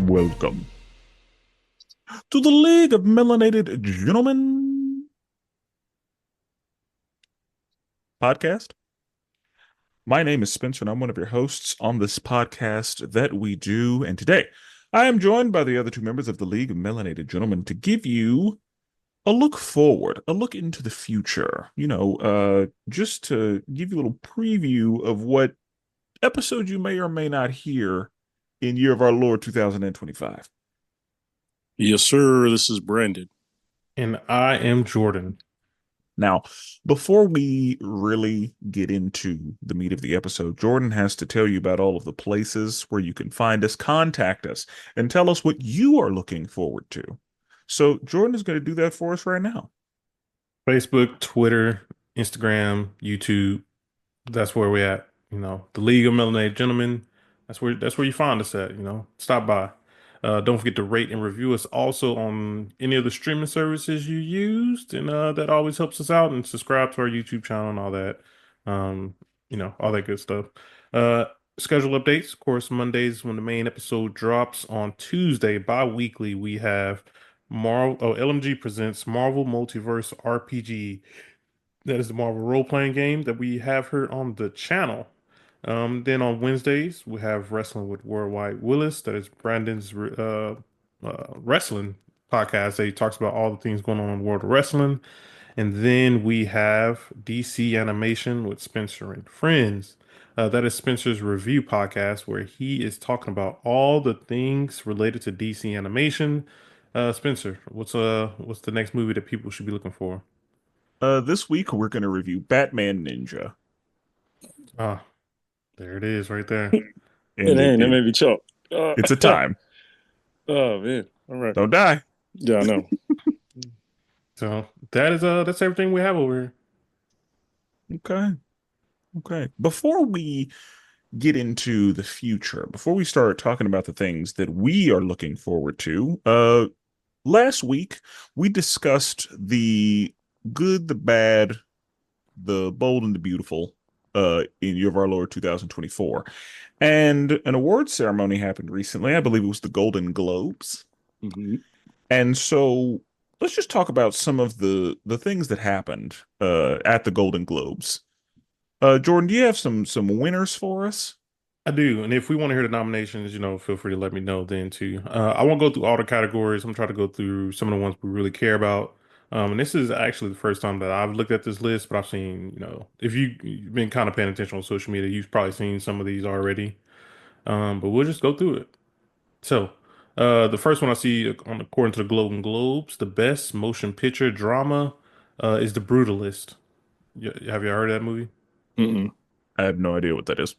Welcome to the League of Melanated Gentlemen podcast. My name is Spencer, and I'm one of your hosts on this podcast that we do. And today, I am joined by the other two members of the League of Melanated Gentlemen to give you a look forward, a look into the future. Just to give you a little preview of what episode you may or may not hear in Year of Our Lord 2025. Yes, sir. This is Brandon. And I am Jordan. Now, before we really get into the meat of the episode, Jordan has to tell you about all of the places where you can find us, contact us, and tell us what you are looking forward to. So, Jordan is going to do that for us right now. Facebook, Twitter, Instagram, YouTube. That's where we at. The League of Melanated Gentlemen. That's where you find us at. Stop by. Don't forget to rate and review us also on any of the streaming services you used, and that always helps us out. And subscribe to our YouTube channel and all that. Um, all that good stuff. Uh, Schedule updates, of course, Mondays when the main episode drops. On Tuesday, bi-weekly, we have LMG presents Marvel Multiverse RPG. That is the Marvel role-playing game that we have here on the channel. Then on Wednesdays, we have Wrestling with Worldwide Willis. That is Brandon's wrestling podcast. That he talks about all the things going on in the world of wrestling. And then we have DC Animation with Spenser and Friends. That is Spencer's review podcast where he is talking about all the things related to DC Animation. Spencer, what's the next movie that people should be looking for? This week we're going to review Batman Ninja. Ah, there it is right there. And Dang, that made me choke. it's a time. Oh man. All right. Don't die. Yeah, I know. So that's everything we have over here. Okay. Okay. Before we get into the future, before we start talking about the things that we are looking forward to, last week we discussed the good, the bad, the bold, and the beautiful in Year of Our Lord 2024. And an award ceremony happened recently. I believe it was the Golden Globes. Mm-hmm. And so let's just talk about some of the things that happened at the Golden Globes. Jordan, do you have some winners for us? I do, and if we want to hear the nominations, feel free to let me know then too. I won't go through all the categories. I'm trying to go through some of the ones we really care about. And this is actually the first time that I've looked at this list, but I've seen, if you've been kind of paying attention on social media, you've probably seen some of these already. But we'll just go through it. So, the first one I see, according to the Golden Globes, the best motion picture drama is The Brutalist. Have you heard of that movie? Mm-mm. I have no idea what that is.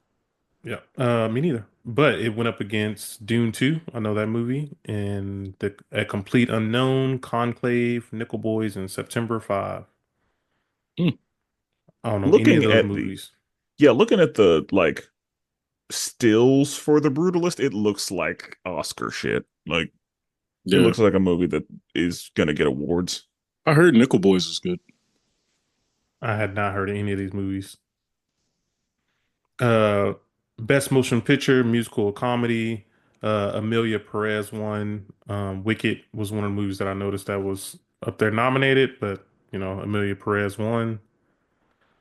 Yeah, me neither. But it went up against Dune 2. I know that movie, and A Complete Unknown, Conclave, Nickel Boys, and September 5. Mm. I don't know any of Looking those at the movies. Yeah, looking at the like stills for The Brutalist, it looks like Oscar shit. Like it Yeah. looks like a movie that is gonna get awards. I heard Nickel Boys is good. I had not heard of any of these movies. Uh, Best Motion Picture, Musical or Comedy. Amelia Perez won. Wicked was one of the movies that I noticed that was up there nominated, but Amelia Perez won.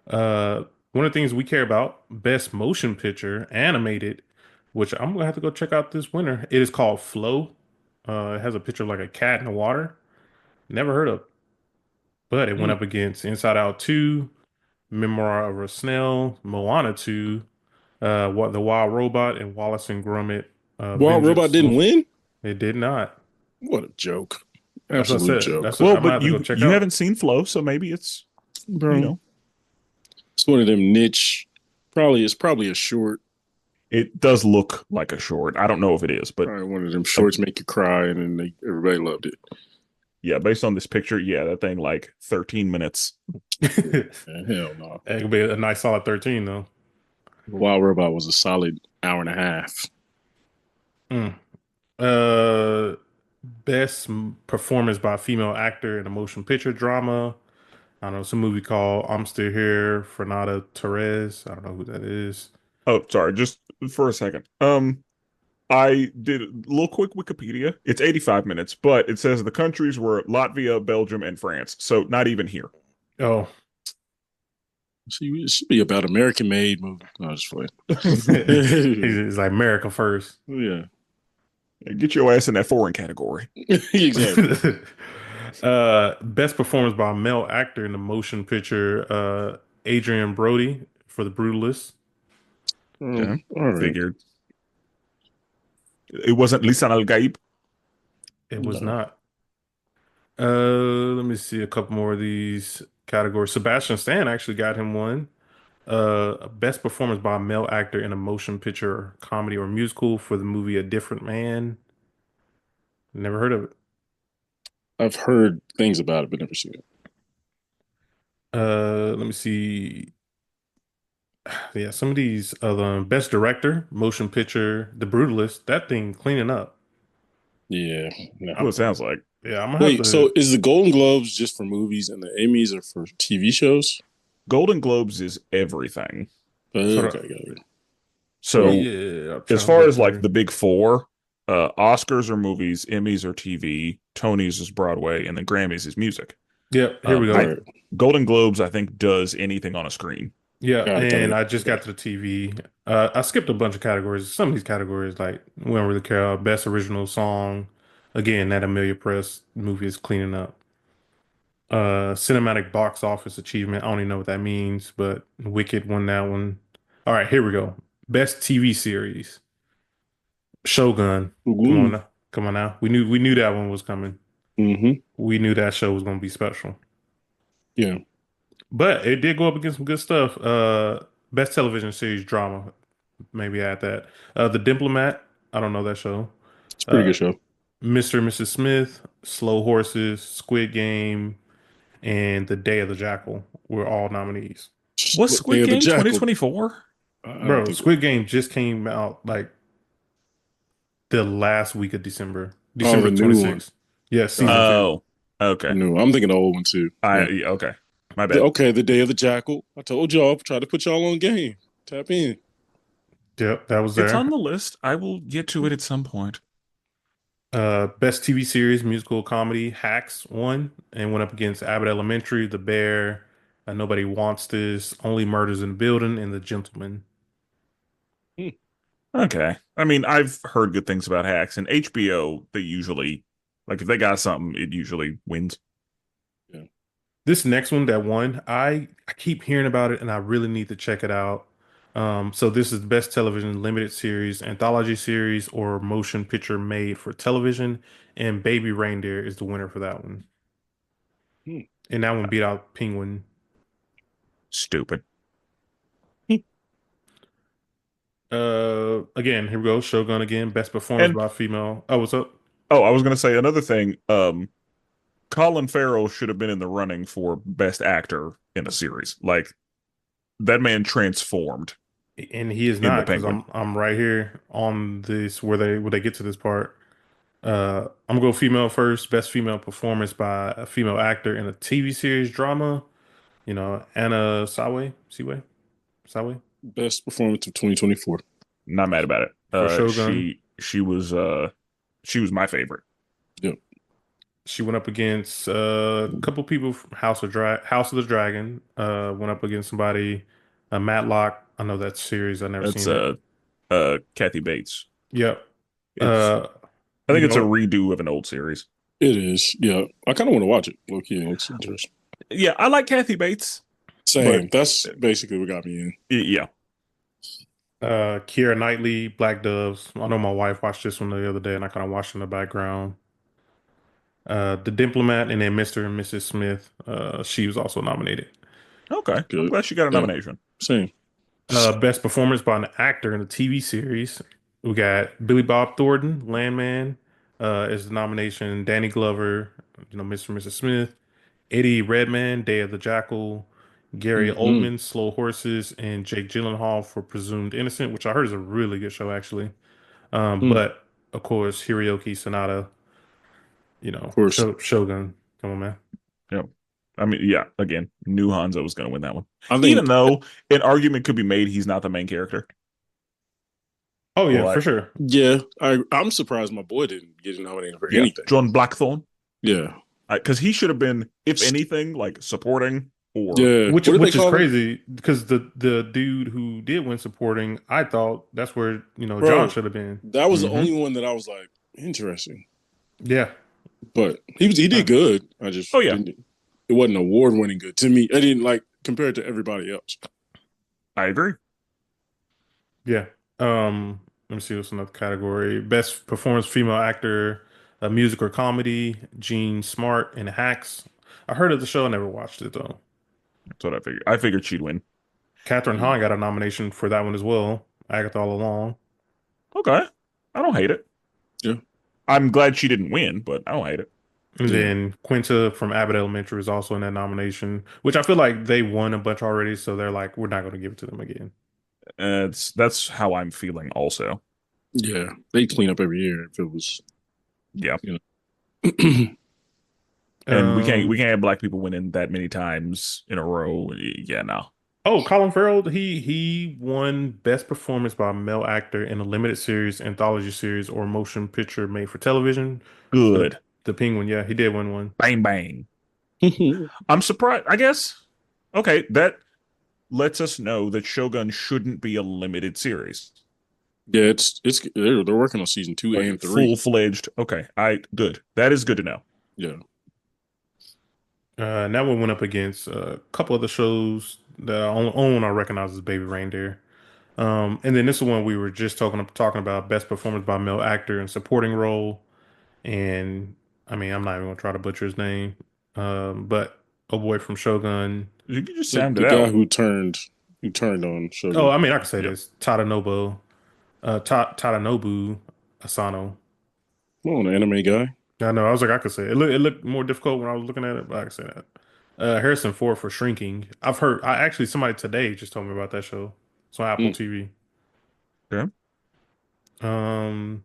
Uh, One of the things we care about, Best Motion Picture, Animated, which I'm gonna have to go check out this winner. It is called Flow. It has a picture of like a cat in the water. Never heard of, but it went Mm. up against Inside Out 2, Memoir of a Snail, Moana 2, what the Wild Robot, and Wallace and Gromit, Wild Robot Vengeance. didn't win? It did not. What a joke. That's what I Absolute said. joke. Well, I'm gonna but have to go you check you out. haven't seen Flow, so maybe it's you Bro. know It's one of them niche. It's probably a short. it does look like a short. I don't know if it is, but Probably one of them uh, shorts make you cry, and then everybody loved it. yeah, based on this picture, yeah, that thing like 13 minutes. Hell no. It could be a nice solid 13 though. Wild Robot was a solid hour and a half. Mm. Uh, Best performance by a female actor in a motion picture drama. I don't know, some movie called I'm Still Here, Fernanda Torres. I don't know who that is. Oh, sorry, just for a second. I did a little quick Wikipedia. It's 85 minutes, but it says the countries were Latvia, Belgium, and France. So not even here. Oh, See, it should be about American made movie. No, just playing. he's like America first. Yeah, Get your ass in that foreign category. exactly. Best performance by a male actor in the motion picture, Adrian Brody for The Brutalist. Okay. All right. Figured. It wasn't Lisan Al Gaib. It was No, not. Let me see a couple more of these categories. Sebastian Stan actually got him one. Best performance by a male actor in a motion picture, comedy, or musical for the movie A Different Man. Never heard of it. I've heard things about it, but never seen it. Let me see. Yeah, some of these best director, motion picture, The Brutalist. That thing cleaning up. Yeah, no. What it I'm, sounds like. yeah, I'm gonna have Wait, to. so is the Golden Globes just for movies and the Emmys are for TV shows? Golden Globes is everything. Hold Okay, on. got it. Well, So Yeah, I'm as trying to far look as like through. the big four, Oscars are movies, Emmys are TV, Tonys is Broadway, and then Grammys is music. Yep, here we I go. all right, Golden Globes, I think, does anything on a screen. Yeah, got and it. I just Okay. got to the TV. I skipped a bunch of categories. Some of these categories, like, we don't really care. Best original song. Again, that Amelia Press movie is cleaning up. Cinematic box office achievement. I don't even know what that means, but Wicked won that one. All right, here we go. Best TV series. Shogun. Come on Ooh, now. Come on now. We knew that one was coming. mm-hmm. We knew that show was gonna be special. Yeah, But it did go up against some good stuff. Best television series drama. Maybe add that. The Diplomat. I don't know that show. it's a pretty Uh, good show. Mr. and Mrs. Smith, Slow Horses, Squid Game, and The Day of the Jackal were all nominees. Was What Day Squid of the Game Jackal? 2024? I don't Bro, think. Squid Game just came out like the last week of December, Oh, December the new one. 26th. Yeah, Got season it. two. Oh, okay. No, I'm thinking the old one too. Yeah. Yeah, okay. My bad. Okay, the Day of the Jackal. I told y'all, try to put y'all on game. Tap in. Yep, that was It's on there. the list. I will get to it at some point. Best TV series, musical comedy, Hacks won and went up against Abbott Elementary, The Bear, Nobody Wants This, Only Murders in the Building, and The Gentleman. Hmm, Okay. I mean, I've heard good things about Hacks and HBO. They usually, like, if they got something, it usually wins. yeah. This next one that won, I keep hearing about it and I really need to check it out. So this is the best television limited series, anthology series, or motion picture made for television, and Baby Reindeer is the winner for that one. Hmm. And that one beat out Penguin. Stupid. Again, here we go. Shogun again. Best performance And by a female. Oh, what's up? oh, I was gonna say another thing. Colin Farrell should have been in the running for best actor in a series. Like that man transformed And he is in The not because Penguin. I'm right here on this where they get to this part. I'm gonna go female first. Best female performance by a female actor in a TV series drama. Anna Sawai Best performance of 2024. Not mad about it. for Shogun. She was my favorite. Yep. She went up against a couple people from House of the Dragon. Went up against somebody, Matlock. I know that series. I never That's seen it. Kathy Bates. Yep. It's Uh, I you think it's a know, redo of an old series. It is. Yeah. I kind of want to watch it. Low key, it looks interesting. Yeah, I like Kathy Bates, but Same. That's basically what got me in. yeah. Keira Knightley, Black Doves. I know my wife watched this one the other day, and I kind of watched in the background. The Diplomat, and then Mr. and Mrs. Smith. She was also nominated. Okay. I'm Good. glad she got a Yeah. nomination. Same. Best performance by an actor in a TV series. We got Billy Bob Thornton, Landman, is the nomination. Danny Glover, Mr. and Mrs. Smith. Eddie Redmayne, Day of the Jackal. Gary Hmm. Oldman, Slow Horses, and Jake Gyllenhaal for Presumed Innocent, which I heard is a really good show, actually. Hmm. But of course, Hiroyuki Sanada, Of course. Shogun. Come on, man. Yep. I mean, yeah, again, knew Hanzo was going to win that one. I Even think though an argument could be made he's not the main character. Oh yeah, for But sure. Yeah, I'm surprised my boy didn't get nominated for yeah, anything. John Blackthorne, Yeah, because he should have been, if anything, like supporting or yeah. Which What did they which is call him, crazy because the dude who did win supporting, I thought that's where John bro? should have been. That was the hmm only one that I was like interesting, Yeah, but he uh, did good. I just Oh yeah, didn't. It wasn't award winning good to me. I didn't like compared to everybody else. I agree. yeah. Let me see what's another category. Best performance female actor, a music or comedy. Jean Smart in Hacks. I heard of the show, I never watched it though. That's what I figured. I figured she'd win. Catherine Mm, Hahn got a nomination for that one as well. Agatha All Along. Okay, I don't hate it. yeah, I'm glad she didn't win, but I don't hate it. And yeah, then Quinta from Abbott Elementary is also in that nomination, which I feel like they won a bunch already, so they're like, we're not going to give it to them again. That's how I'm feeling also. yeah. They clean up every year if it was, Yeah. you know. And we can't Um, have black people winning that many times in a row. Yeah, no. oh, Colin Farrell, he won Best Performance by a Male Actor in a Limited Series, Anthology Series, or Motion Picture Made for Television for Good. the Penguin. Yeah, he did win one. Bang bang. Yeah, I'm surprised. I guess. Okay, that lets us know that Shogun shouldn't be a limited series. it's they're working on season two Like and three. full-fledged. Okay, I good. That is good to know. Yeah, And that one went up against a couple of the shows that only one I recognize as Baby Reindeer. And then this is one we were just talking about best performance by male actor and supporting role. And I mean, I'm not even gonna try to butcher his name, but a boy from Shogun. You can just the sound the it guy out. who turned on Oh, Shogun. I mean, I can say Yeah. this: Tadanobu Asano. Come on, anime guy. I know. I was like, I could say it. It looked more difficult when I was looking at it, but I can say that. Harrison Ford for Shrinking. I've heard. I actually somebody today just told me about that show. It's on Apple Mm, TV. Okay. Um,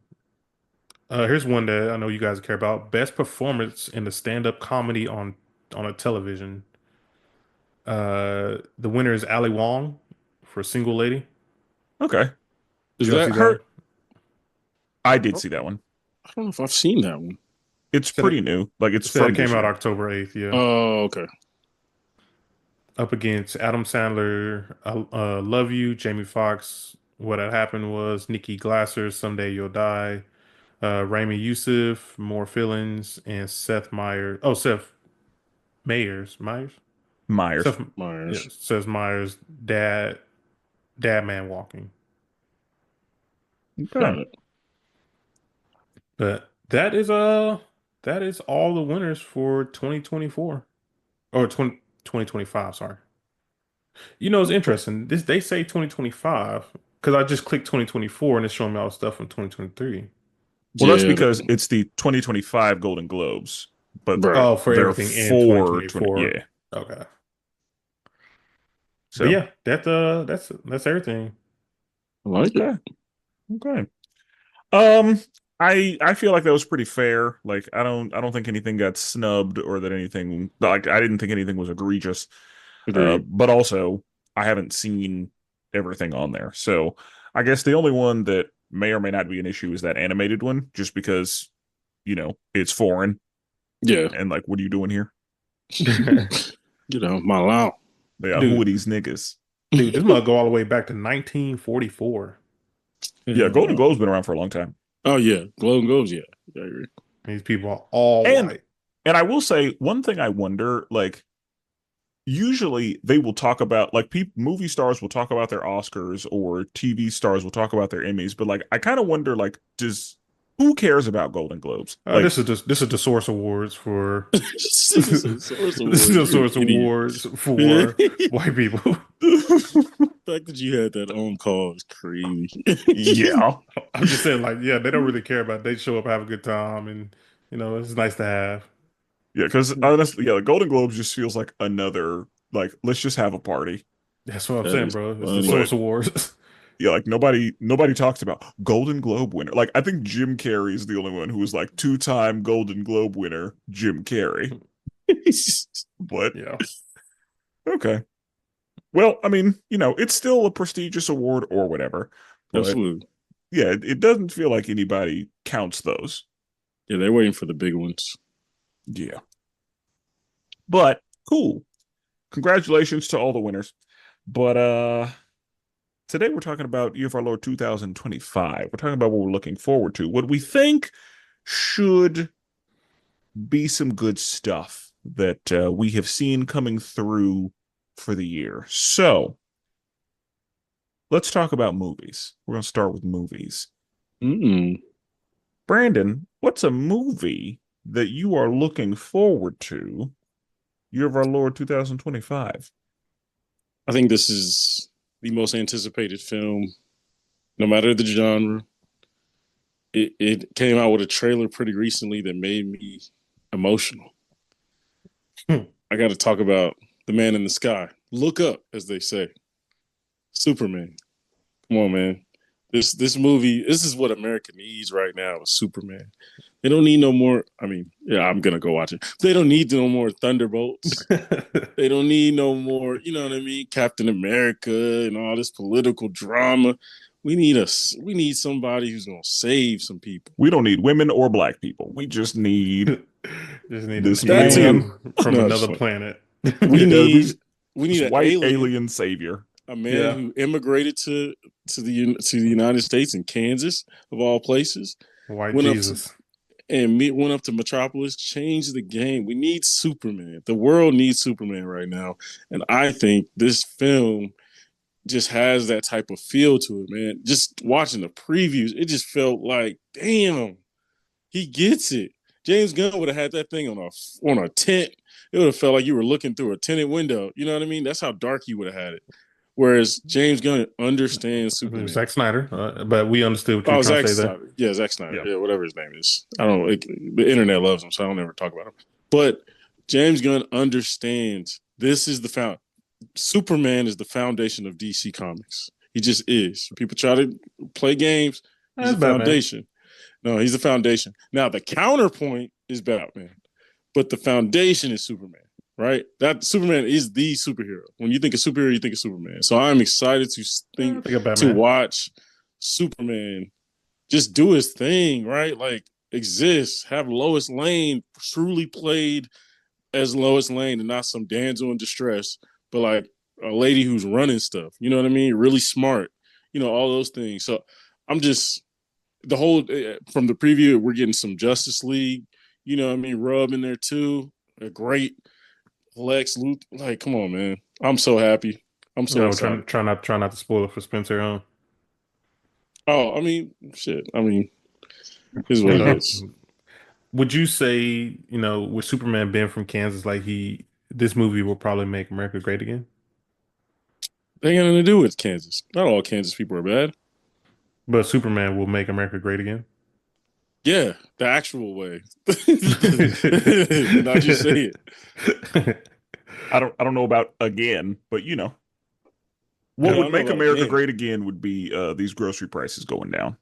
here's one that I know you guys care about. Best performance in the stand-up comedy on a television. The winner is Ali Wong for Single Lady. Okay. is Did y'all that see that? her? I I did don't, see that one. I don't know if I've seen that one. It's Said it, pretty new. Like it's said it from this came out year. October 8th. Yeah. Oh, okay. Up against Adam Sandler, Love You, Jamie Foxx. What had happened was Nikki Glasser, Someday You'll Die, Raimi Youssef, More Feelings, and Seth Meyers. Oh, Seth Myers. Myers. Seth, yeah, Myers. Seth Meyers, Dad Man Walking. Okay. Got it. But that is all the winners for 2024 or 2025. Sorry. It's Okay. interesting. This they say 2025 because I just clicked 2024 and it's showing me all the stuff from 2023. Well, that's Yeah, because it's the 2025 Golden Globes, but right. Oh, for they're everything in for 20. 2024. Yeah. Okay. But So, yeah, that's everything. I like it. okay. Okay. Um, I feel like that was pretty fair. Like I don't think anything got snubbed or that anything like I didn't think anything was egregious. Agreed. But also I haven't seen everything on there. So I guess the only one that may or may not be an issue is that animated one, just because, it's foreign Yeah. and like, what are you doing here? My lao. Yeah, who are Dude, these niggas? dude, this must go all the way back to 1944. Yeah, Yeah, Golden no. Globe's been around for a long time. Oh yeah, Glow goes. Yeah, yeah, I agree. These people are all And white. and I will say one thing I wonder, like usually they will talk about like movie stars will talk about their Oscars or TV stars will talk about their Emmys, but like I kind of wonder like does who cares about Golden Globes? Like This is the Source Awards for This is a source this is award. the You're an Source idiot. Awards for The white people. fact that you had that on call is crazy. yeah. I'm just saying, like, yeah, they don't really care about it. They show up, have a good time, and it's nice to have. Yeah, because honestly, yeah, the Golden Globes just feels like another like let's just have a party. That's what I'm That saying, is bro. It's the funny. Source But Awards. yeah, like nobody talks about Golden Globe winner. Like I think Jim Carrey is the only one who was like two-time Golden Globe winner, Jim Carrey. But Yeah. okay. Well, I mean, it's still a prestigious award or whatever. But Absolutely. Yeah, it doesn't feel like anybody counts those. Yeah, they're waiting for the big ones. Yeah. But cool. Congratulations to all the winners. But today we're talking about Year of Our Lord 2025. We're talking about what we're looking forward to. What we think should be some good stuff that we have seen coming through for the year. So let's talk about movies. We're going to start with movies. Mm. Brandon, what's a movie that you are looking forward to Year of Our Lord 2025? I think this is the most anticipated film, no matter the genre. It came out with a trailer pretty recently that made me emotional. Hmm. I got to talk about the man in the sky. Look up, as they say. Superman. Come on, man. This movie, this is what America needs right now is Superman. They don't need no more. I mean, yeah, I'm gonna go watch it. They don't need no more Thunderbolts. They don't need no more, you know what I mean? Captain America and all this political drama. We need somebody who's gonna save some people. We don't need women or black people. We just need Just need an this That too. man. alien from No, just another fine. planet. We Yeah, need we this need an white alien, alien savior. a man Yeah, who immigrated to the United States in Kansas of all places, white went up to Jesus. went up to Metropolis, changed the game. We need Superman. The world needs Superman right now, and I think this film just has that type of feel to it, man. Just watching the previews, it just felt like, damn, he gets it. James Gunn would have had that thing on a tent. It would have felt like you were looking through a tinted window. You know what I mean? That's how dark he would have had it. Whereas James Gunn understands It was Superman. Zack Snyder, but we understood what you were Oh, trying to Zack say there. Snyder. Yeah, Zack Snyder. Yeah. Yeah, whatever his name is. I don't know. The internet loves him, so I don't ever talk about him. But James Gunn understands this is the found. Superman is the foundation of DC Comics. He just is. People try to play games. He's That's the Batman. foundation. No, he's the foundation. Now the counterpoint is Batman, but the foundation is Superman. Right? That Superman is the superhero. When you think of superhero, you think of Superman. So I'm excited I think of to Batman. watch Superman just do his thing. Right? Like exist. Have Lois Lane truly played as Lois Lane and not some damsel in distress, but like a lady who's running stuff. You know what I mean? Really smart. You know all those things. So I'm just the whole from the preview, we're getting some Justice League. You know what I mean? Rub in there too. A great Lex Luthor. Like, come on, man. I'm so happy. I'm You so know, excited. try not to spoil it for Spenser. Oh, I mean, shit. I mean, here's You what it know, is. would you say, with Superman being from Kansas, like this movie will probably make America great again? They got nothing to do with Kansas. Not all Kansas people are bad. But Superman will make America great again. Yeah, the actual way. Not just say it. I don't know about again, but what Yeah, I would don't know make about America again. great again would be these grocery prices going down.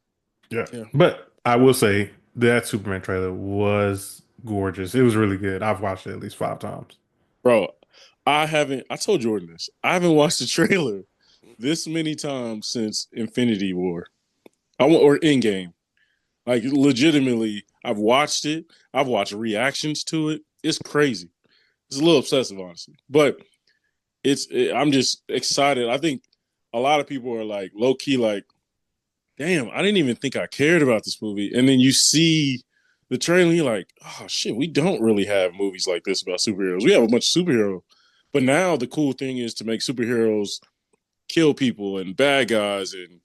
Yeah. Yeah, But I will say that Superman trailer was gorgeous. It was really good. I've watched it at least 5 times. bro. I haven't. I told Jordan this. I haven't watched the trailer this many times since Infinity War. I want or Endgame. Like legitimately, I've watched it. I've watched reactions to it. It's crazy. It's a little obsessive, honestly, but I'm just excited. I think a lot of people are like low key, like, damn, I didn't even think I cared about this movie. And then you see the trailer, you're like, oh shit, we don't really have movies like this about superheroes. We have a bunch of superheroes, but now the cool thing is to make superheroes kill people and bad guys and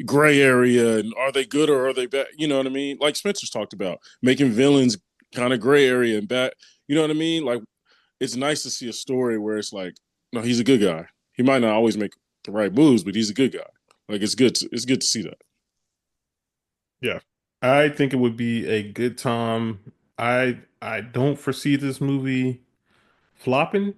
gray area and are they good or are they bad? You know what I mean? Like Spencer's talked about making villains kind of gray area and bad. You know what I mean? Like it's nice to see a story where it's like, no, he's a good guy. He might not always make the right moves, but he's a good guy. Like it's good to see that. Yeah. I think it would be a good time. I don't foresee this movie flopping.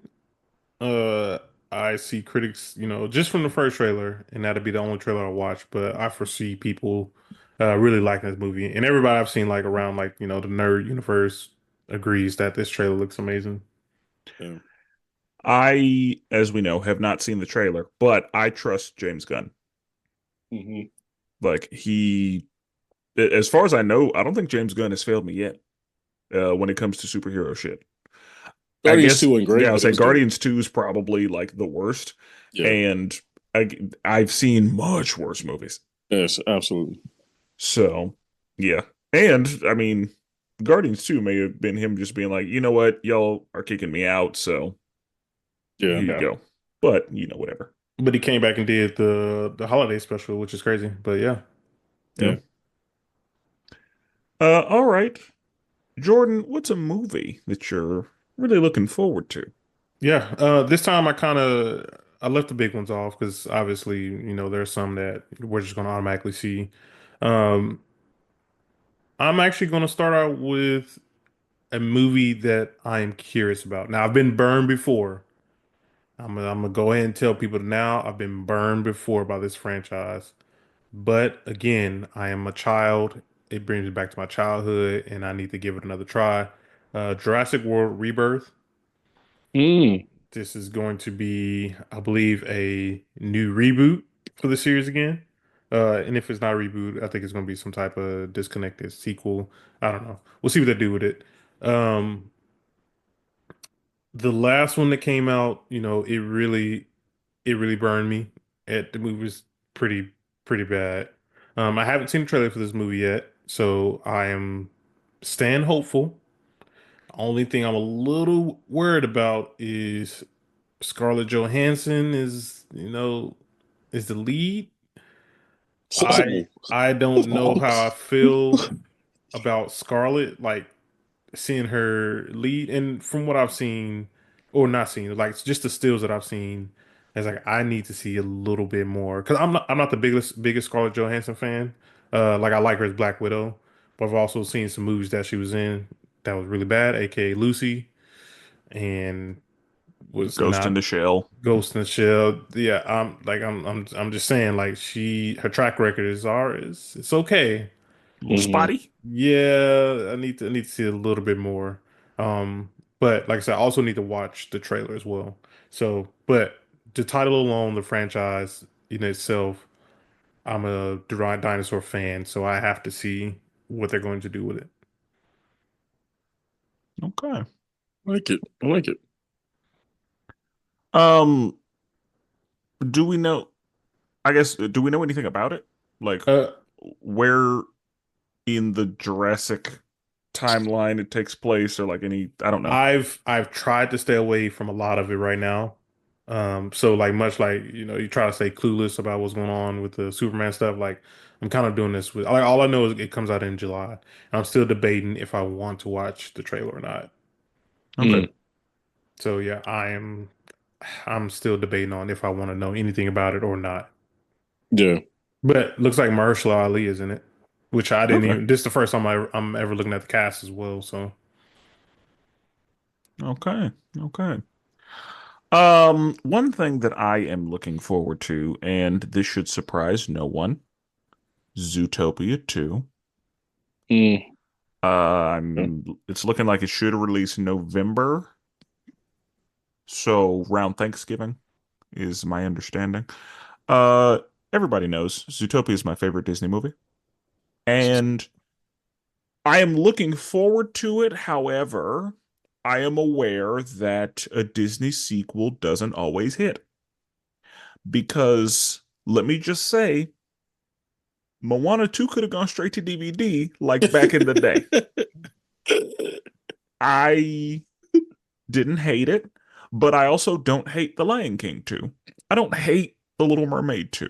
Uh I see critics, just from the first trailer, and that'll be the only trailer I watch, but I foresee people really liking this movie. And everybody I've seen like around like, the nerd universe agrees that this trailer looks amazing. Yeah. As we know, have not seen the trailer, but I trust James Gunn. Mm-hmm. Like as far as I know, I don't think James Gunn has failed me yet when it comes to superhero shit. I Guardians guess, 2 wasn't yeah, great, I'll but it say was dope. Guardians 2 is probably like the worst. Yeah. And I, I've seen much worse movies. Yes, absolutely. So, yeah. And I mean, Guardians 2 may have been him just being like, you know what, y'all are kicking me out, so Yeah. here you Yeah. go. But, whatever. But he came back and did the holiday special, which is crazy. But yeah. Yeah. Yeah. All right. Jordan, what's a movie that you're really looking forward to? Yeah. This time I left the big ones off because obviously, there's some that we're just gonna automatically see. Um, I'm actually gonna start out with a movie that I am curious about. Now, I've been burned before. I'm gonna go ahead and tell people now I've been burned before by this franchise. But again, I am a child. It brings me back to my childhood, and I need to give it another try. Jurassic World Rebirth. Mm. This is going to be, I believe, a new reboot for the series again. And if it's not a reboot, I think it's going to be some type of disconnected sequel. I don't know. We'll see what they do with it. Um, the last one that came out, it really burned me. The movie was pretty bad. I haven't seen the trailer for this movie yet, so I am staying hopeful. Only thing I'm a little worried about is Scarlett Johansson is the lead. I Oh. I don't know how I feel about Scarlett, like seeing her lead, and from what I've seen or not seen, like just the stills that I've seen, it's like I need to see a little bit more because I'm not the biggest Scarlett Johansson fan. Like I like her as Black Widow, but I've also seen some movies that she was in that was really bad, aka Lucy, and was Ghost in not the Shell, Ghost in the Shell. Yeah, I'm just saying like her track record is it's okay. a little Hmm. spotty. Yeah, I need to see a little bit more. Um, but like I said, I also need to watch the trailer as well. So, but the title alone, the franchise in itself, I'm a dinosaur fan, so I have to see what they're going to do with it. Okay. I like it. I like it. Um, do we know, I guess, do we know anything about it? Like Uh, where in the Jurassic timeline it takes place or like I don't know. I've tried to stay away from a lot of it right now. So like much like you try to stay clueless about what's going on with the Superman stuff. Like I'm kind of doing this with like all I know is it comes out in July. And I'm still debating if I want to watch the trailer or not. Okay. Mm. So yeah, I'm still debating on if I want to know anything about it or not. Yeah. But it looks like Mahershala Ali is in it, which I didn't Okay. even. This is the first time I'm ever looking at the cast as well. So Okay. Okay. One thing that I am looking forward to, and this should surprise no one, Zootopia 2. Mm. Yeah. It's looking like it should release November, so around Thanksgiving is my understanding. Uh, Everybody knows Zootopia is my favorite Disney movie, and I am looking forward to it. However, I am aware that a Disney sequel doesn't always hit because let me just say, Moana 2 could have gone straight to DVD like back in the day. I didn't hate it, but I also don't hate The Lion King 2. I don't hate The Little Mermaid 2.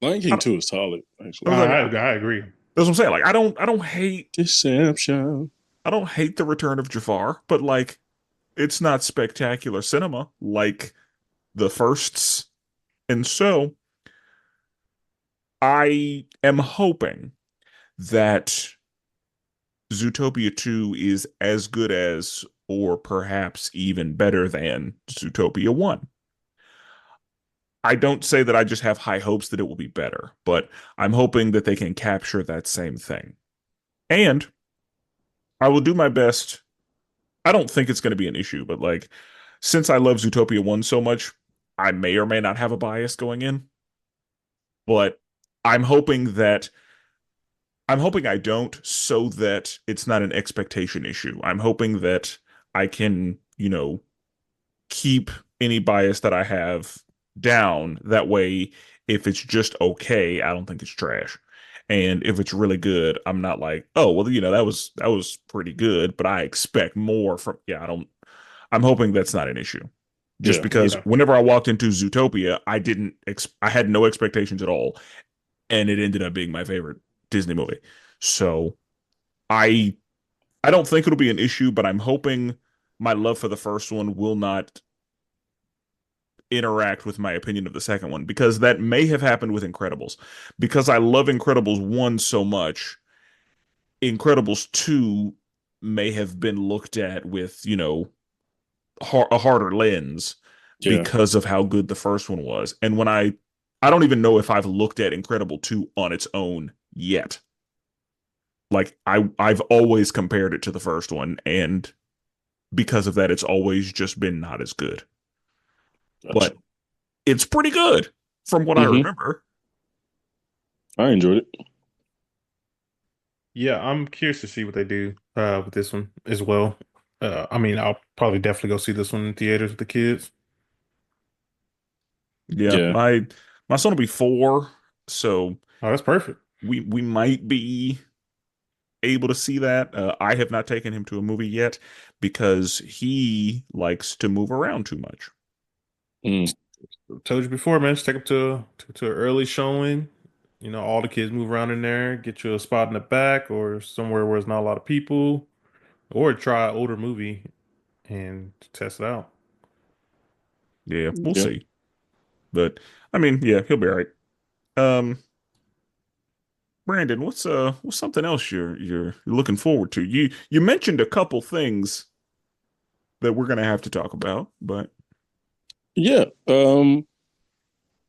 Lion I, King don't- 2 is solid, I actually. was like, I agree. that's what I'm saying. Like, Deception. I don't hate The Return of Jafar, but like, it's not spectacular cinema like the firsts. And so I am hoping that Zootopia 2 is as good as, or perhaps even better than Zootopia 1. I don't say that I just have high hopes that it will be better, but I'm hoping that they can capture that same thing. And I will do my best. I don't think it's going to be an issue, but like, since I love Zootopia 1 so much, I may or may not have a bias going in. But I'm hoping that I'm hoping I don't, so that it's not an expectation issue. I'm hoping that I can, keep any bias that I have down. That way, if it's just okay, I don't think it's trash. And if it's really good, I'm not like, oh, well, that was pretty good, but I expect more from, yeah, I don't, I'm hoping that's not an issue. Just Yeah. because Yeah. whenever I walked into Zootopia, I had no expectations at all, and it ended up being my favorite Disney movie. So I I don't think it'll be an issue, but I'm hoping my love for the first one will not interact with my opinion of the second one, because that may have happened with Incredibles. Because I love Incredibles 1 so much, Incredibles 2 may have been looked at with, a harder lens Yeah. because of how good the first one was. And I don't even know if I've looked at Incredible 2 on its own yet. Like I've always compared it to the first one, and because of that it's always just been not as good. Gotcha. But it's pretty good from what I Hmm. remember. I enjoyed it. Yeah, I'm curious to see what they do with this one as well. I mean, I'll probably definitely go see this one in theaters with the kids. Yeah, Yeah. my son will be 4, so Oh, that's perfect. we might be able to see that. I have not taken him to a movie yet because he likes to move around too much. Mm. Told you before, man. Just take them to an early showing. All the kids move around in there. Get you a spot in the back or somewhere where there's not a lot of people, or try an older movie and test it out. Yeah, we'll Yeah. see. But I mean, yeah, he'll be all right. Um, Brandon, what's something else you're looking forward to? You mentioned a couple things that we're gonna have to talk about, but Yeah.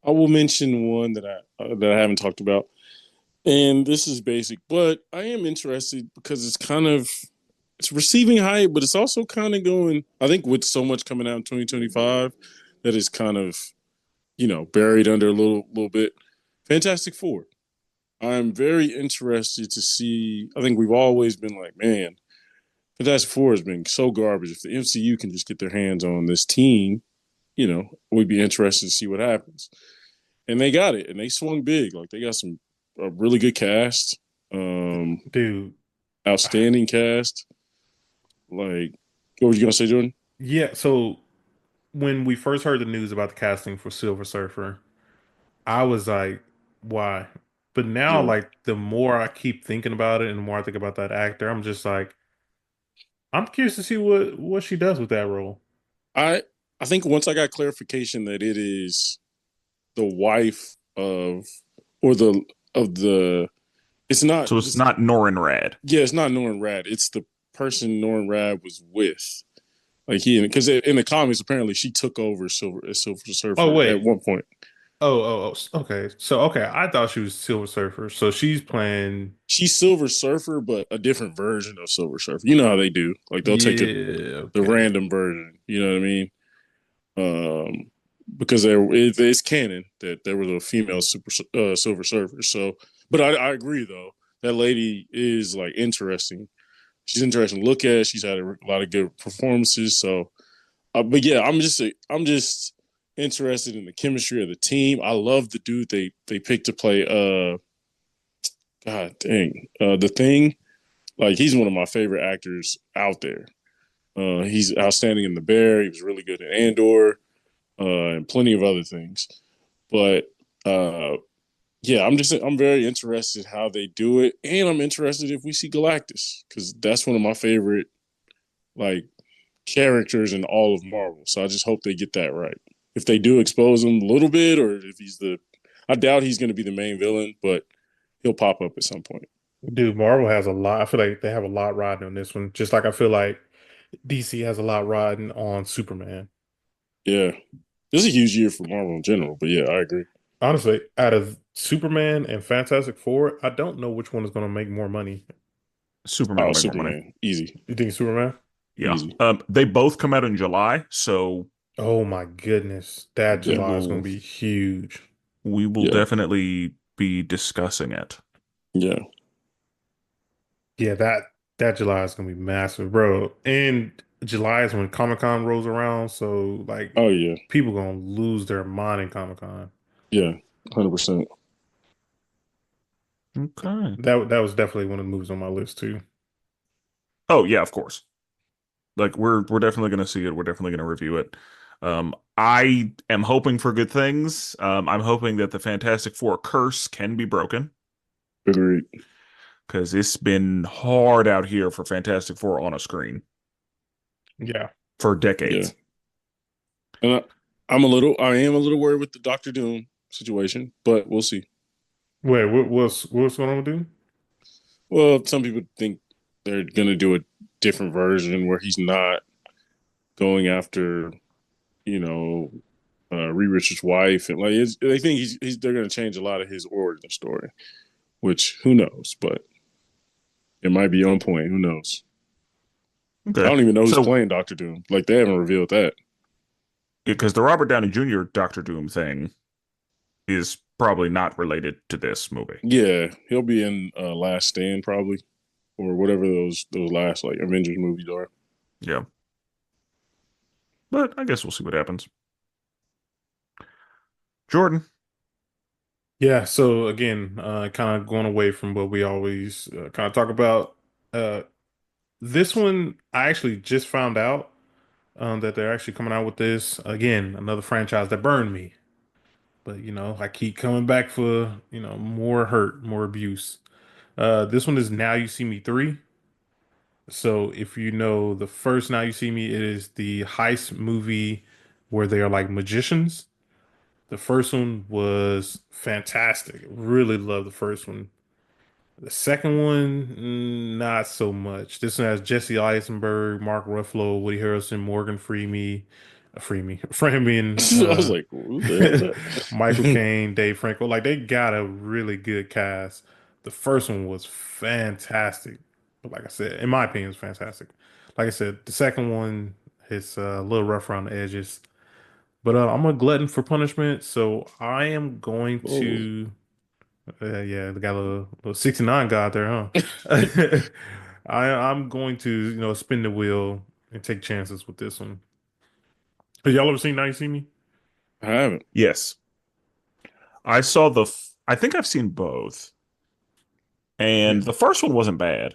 I will mention one that I haven't talked about, and this is basic, but I am interested because it's receiving hype, but it's also kind of going. I think with so much coming out in 2025, that is kind of buried under a little bit. Fantastic Four. I'm very interested to see. I think we've always been like, man, Fantastic Four has been so garbage. If the MCU can just get their hands on this team, we'd be interested to see what happens. And they got it, and they swung big. Like they got a really good cast, um, Dude, outstanding cast. Like, what were you gonna say, Jordan? yeah. So when we first heard the news about the casting for Silver Surfer, I was like, why? But now, Yeah, like, the more I keep thinking about it and the more I think about that actor, I'm just like, I'm curious to see what she does with that role. I I think once I got clarification that it is the wife of or the of the it's not so it's it's not Norin Rad. yeah, it's not Norrin Rad. It's the person Norrin Rad was with. Like he because in the comics apparently she took over Silver Oh Surfer at wait. one point. Okay. So okay, I thought she was Silver Surfer. So she's playing. She's Silver Surfer, but a different version of Silver Surfer. You know how they do. Like they'll take Yeah. the Okay. random version. You know what I mean? Because it's canon that there was a female Silver Surfer. So, but I agree though. That lady is like interesting. She's interesting to look at. She's had a lot of good performances. So, but yeah, I'm just interested in the chemistry of the team. I love the dude they picked to play. God dang, the Thing. Like he's one of my favorite actors out there. He's outstanding in The Bear. He was really good in Andor, and plenty of other things. But uh, yeah, I'm very interested how they do it, and I'm interested if we see Galactus because that's one of my favorite like characters in all of Marvel. So I just hope they get that right. If they do expose him a little bit, or if I doubt he's going to be the main villain, but he'll pop up at some point. Dude, Marvel has a lot. I feel like they have a lot riding on this one. Just like I feel like DC has a lot riding on Superman. Yeah, this is a huge year for Marvel in general, but yeah, I agree. Honestly, out of Superman and Fantastic Four, I don't know which one is going to make more money. Superman will Oh, make more money. Superman, easy, You think it's Superman? Yeah. easy. They both come out in July, so Oh my goodness, that Yeah, we July is going will to be huge. we will yeah, definitely be discussing it. Yeah. Yeah, that July is gonna be massive, bro. And July is when Comic-Con rolls around, so like Oh yeah. people gonna lose their mind in Comic-Con. Yeah. 100%. Okay. That was definitely one of the movies on my list too. Oh yeah, of course. Like we're definitely going to see it. We're definitely going to review it. I am hoping for good things. I'm hoping that the Fantastic Four curse can be broken Agreed. because it's been hard out here for Fantastic Four on a screen Yeah. for Yeah. decades. And I am a little worried with the Doctor Doom situation, but we'll see. Wait, what's going on with Doom? Well, some people think they're gonna do a different version where he's not going after, you know, Reed Richards' wife, and like they think they're gonna change a lot of his origin story, which who knows, but it might be on point. Who knows? I Okay. don't even know who's So, playing Doctor Doom. Like they haven't revealed that. because the Robert Downey Jr. Doctor Doom thing is probably not related to this movie. Yeah, he'll be in Last Stand probably, or whatever those last like Avengers movies are. Yeah. But I guess we'll see what happens. Jordan. Yeah, so again, kind of going away from what we always kind of talk about. Uh, this one, I actually just found out that they're actually coming out with this again, another franchise that burned me. But I keep coming back for more hurt, more abuse. This one is Now You See Me 3. So if you know the first Now You See Me, it is the heist movie where they are like magicians. The first one was fantastic. Really love the first one. The second one, not so much. This one has Jesse Eisenberg, Mark Ruffalo, Woody Harrelson, Morgan Freeman, I was like, who the hell is Michael that? Caine, Dave Franco. Like they got a really good cast. The first one was fantastic. But like I said, in my opinion, it's fantastic. Like I said, the second one is a little rough around the edges. But I'm a glutton for punishment, so I am going Oh, to. Yeah, they got a little 69 guy out there, huh? I'm going to, spin the wheel and take chances with this one. Have y'all ever seen Now You See Me? I haven't. Yes. I saw I think I've seen both. Yeah, And the first one wasn't bad.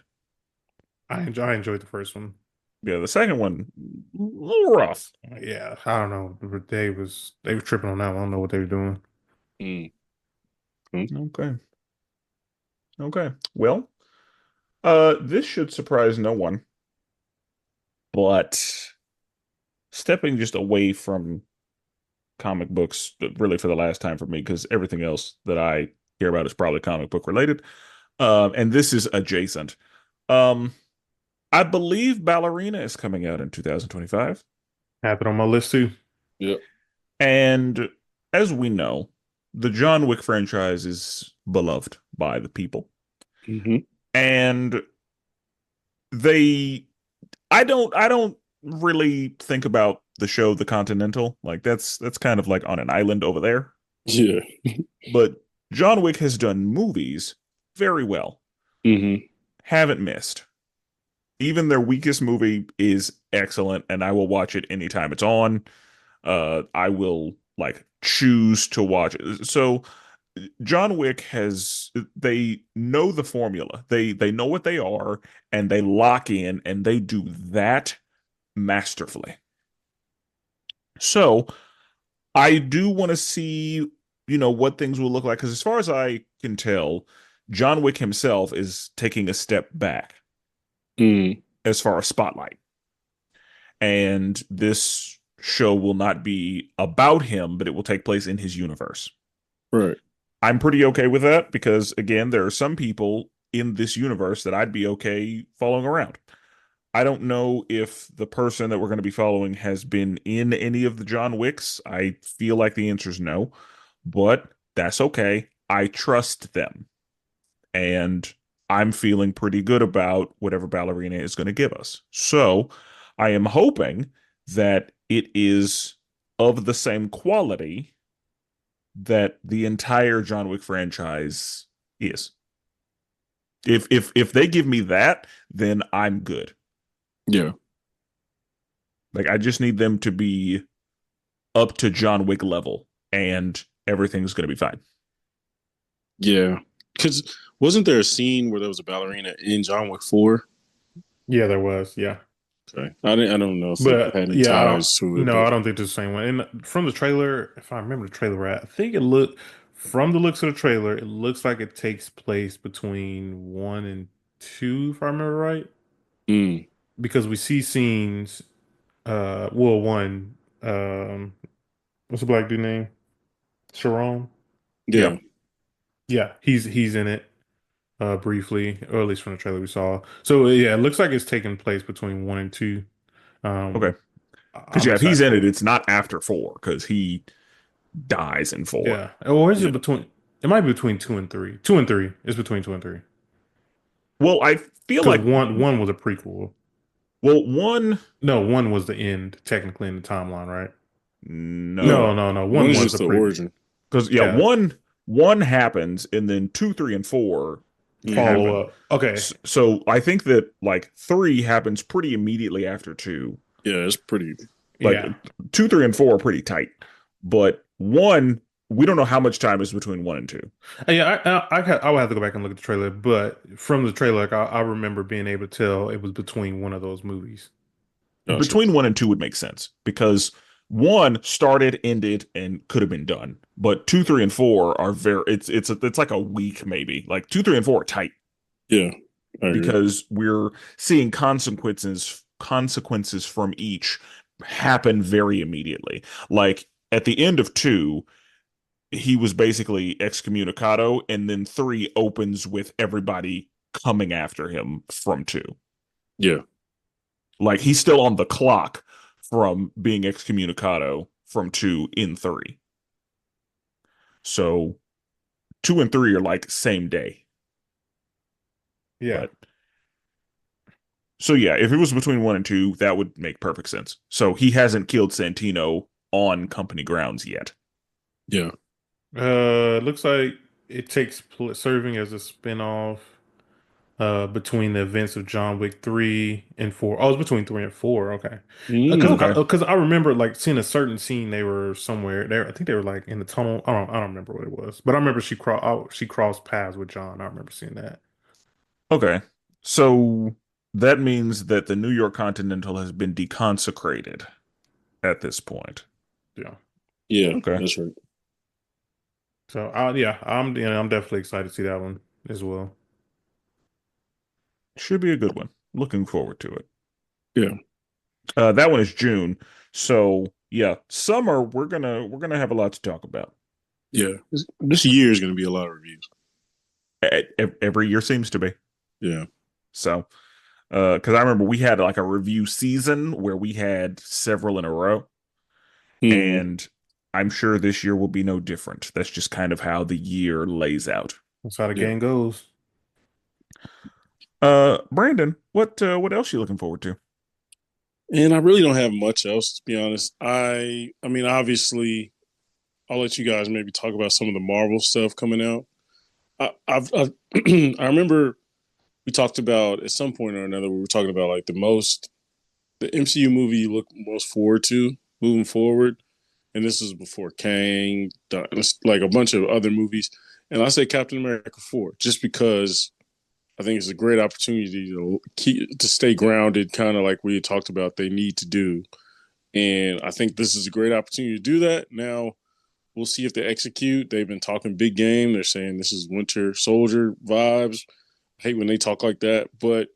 I enjoyed the first one. Yeah, the second one, a little rough. Yeah, I don't know. They were tripping on that one. I don't know what they were doing. Mm. Okay. Okay. Well, this should surprise no one, but stepping just away from comic books, really for the last time for me, because everything else that I care about is probably comic book related. And this is adjacent. Um, I believe Ballerina is coming out in 2025. Have it on my list too. Yep. And as we know, the John Wick franchise is beloved by the people. Hmm. And they I don't really think about the show The Continental. Like that's kind of like on an island over there. Yeah. But John Wick has done movies very well. Hmm. Haven't missed. Even their weakest movie is excellent, and I will watch it anytime it's on. I will like choose to watch it. So John Wick has they know the formula. They know what they are and they lock in and they do that masterfully. So I do want to see, what things will look like because as far as I can tell, John Wick himself is taking a step back Mm. as far as spotlight. And this show will not be about him, but it will take place in his universe. Right. I'm pretty okay with that because, again, there are some people in this universe that I'd be okay following around. I don't know if the person that we're going to be following has been in any of the John Wicks. I feel like the answer is no, but that's okay. I trust them. And I'm feeling pretty good about whatever Ballerina is going to give us. So I am hoping that it is of the same quality that the entire John Wick franchise is. If they give me that, then I'm good. Yeah. Like I just need them to be up to John Wick level and everything's going to be fine. Yeah. Because wasn't there a scene where there was a ballerina in John Wick 4? Yeah, there was. Yeah. Okay. I don't know if it But had any yeah, I don't. ties to it, No, but I don't think it's the same one. And from the trailer, if I remember the trailer right, I think it looked from the looks of the trailer, it looks like it takes place between one and two, if I remember right. mm, Because we see scenes. Well, one. What's the black dude name? Sharon. Yeah. yeah. Yeah, he's in it briefly, or at least from the trailer we saw. So yeah, it looks like it's taking place between one and two. Okay. Um, Because I'm yeah, if he's excited in for it, it. it's not after four because he dies in four. Yeah. Or is Yeah. it between? It might be between two and three. Two and three. It's between two and three. Well, I feel Because like one was a prequel. one No, one was the end, technically in the timeline, right? No. No, no, no, no. One One is was just the the prequel. origin. because yeah, Yeah. one happens and then two, three, and four Hmm. Follow happen. up. Okay. So I think that like three happens pretty immediately after two. Yeah, it's pretty. Like Yeah. two, three, and four are pretty tight, but one we don't know how much time is between one and two. Yeah, I would have to go back and look at the trailer, but from the trailer, like, I remember being able to tell it was between one of those movies. Gotcha. Between one and two would make sense because one started, ended, and could have been done. But two, three, and four are very. It's like a week maybe. Like two, three, and four are tight Yeah, I agree. because we're seeing consequences from each happen very immediately. Like at the end of two, he was basically excommunicado, and then three opens with everybody coming after him from two. Yeah, Like he's still on the clock from being excommunicado from two in three. So two and three are like same day. Yeah. But so yeah, if it was between one and two, that would make perfect sense. So he hasn't killed Santino on company grounds yet. yeah. Looks like it takes serving as a spinoff between the events of John Wick 3 and 4. Oh, it's between 3 and 4. Okay. Because Mm. Okay. I remember like seeing a certain scene they were somewhere there. I think they were like in the tunnel. I don't remember what it was. But I remember she crossed paths with John. I remember seeing that. Okay. So that means that the New York Continental has been deconsecrated at this point. Yeah. Yeah, Okay. that's right. So I'm definitely excited to see that one as well. Should be a good one. Looking forward to it. Yeah, That one is June. So yeah, summer we're gonna have a lot to talk about. yeah. This year is going to be a lot of reviews. Every year seems to be. Yeah. So because I remember we had like a review season where we had several in a row, Hmm. and I'm sure this year will be no different. That's just kind of how the year lays out. That's how the Yeah. game goes. Brandon, what else you looking forward to? And I really don't have much else to be honest. I mean, obviously, I'll let you guys maybe talk about some of the Marvel stuff coming out. I've I remember we talked about at some point or another we were talking about like the MCU movie you look most forward to moving forward, and this is before Kang, like a bunch of other movies. And I say Captain America 4 just because I think it's a great opportunity to stay grounded, kind of like we had talked about. They need to do, and I think this is a great opportunity to do that. Now we'll see if they execute. They've been talking big game. They're saying this is Winter Soldier vibes. I hate when they talk like that, but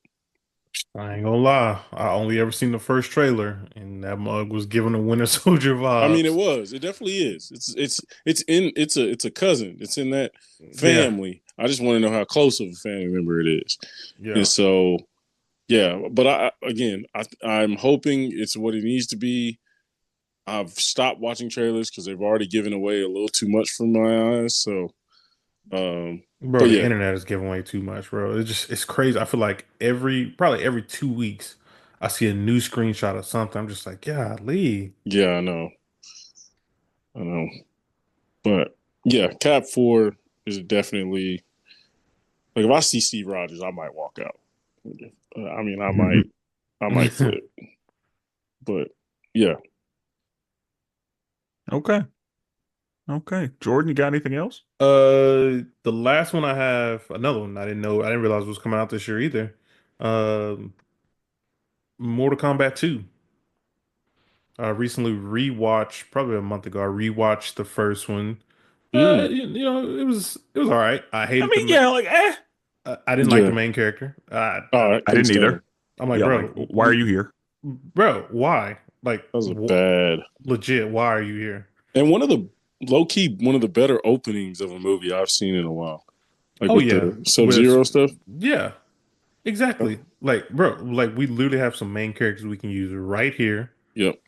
I ain't gonna lie. I only ever seen the first trailer, and that mug was giving a Winter Soldier I mean, it vibes. was. It definitely is. It's a cousin. It's in that Yeah, family. I just want to know how close of a family member it is. And yeah. so, yeah. But I'm hoping it's what it needs to be. I've stopped watching trailers because they've already given away a little too much from my eyes. So, um, Bro, but the yeah, internet is giving away too much, bro. It's crazy. I feel like probably every 2 weeks, I see a new screenshot of something. I'm just like, yeah, Lee. yeah, I know, I know. But Yeah, Cap 4 is definitely like if I see Steve Rogers, I might walk out. I mean, I might flip, but yeah. Okay. Okay. Jordan, you got anything else? The last one I have, another one I didn't know, I didn't realize was coming out this year either. Um, Mortal Kombat 2. I recently rewatched, probably a month ago. I rewatched the first one. Mm, You know, it was all right. I I hated mean, yeah, like, I didn't like the yeah. main character. Oh, I I couldn't didn't stand either. him. I'm like, Yeah, like, bro, why are you here? bro, why? Like, That was a bad. legit, why are you here? And one of the better openings of a movie I've seen in a while. Like Oh with yeah, the Sub with Zero stuff. yeah, exactly. Like, bro, like we literally have some main characters we can use right here. Yep.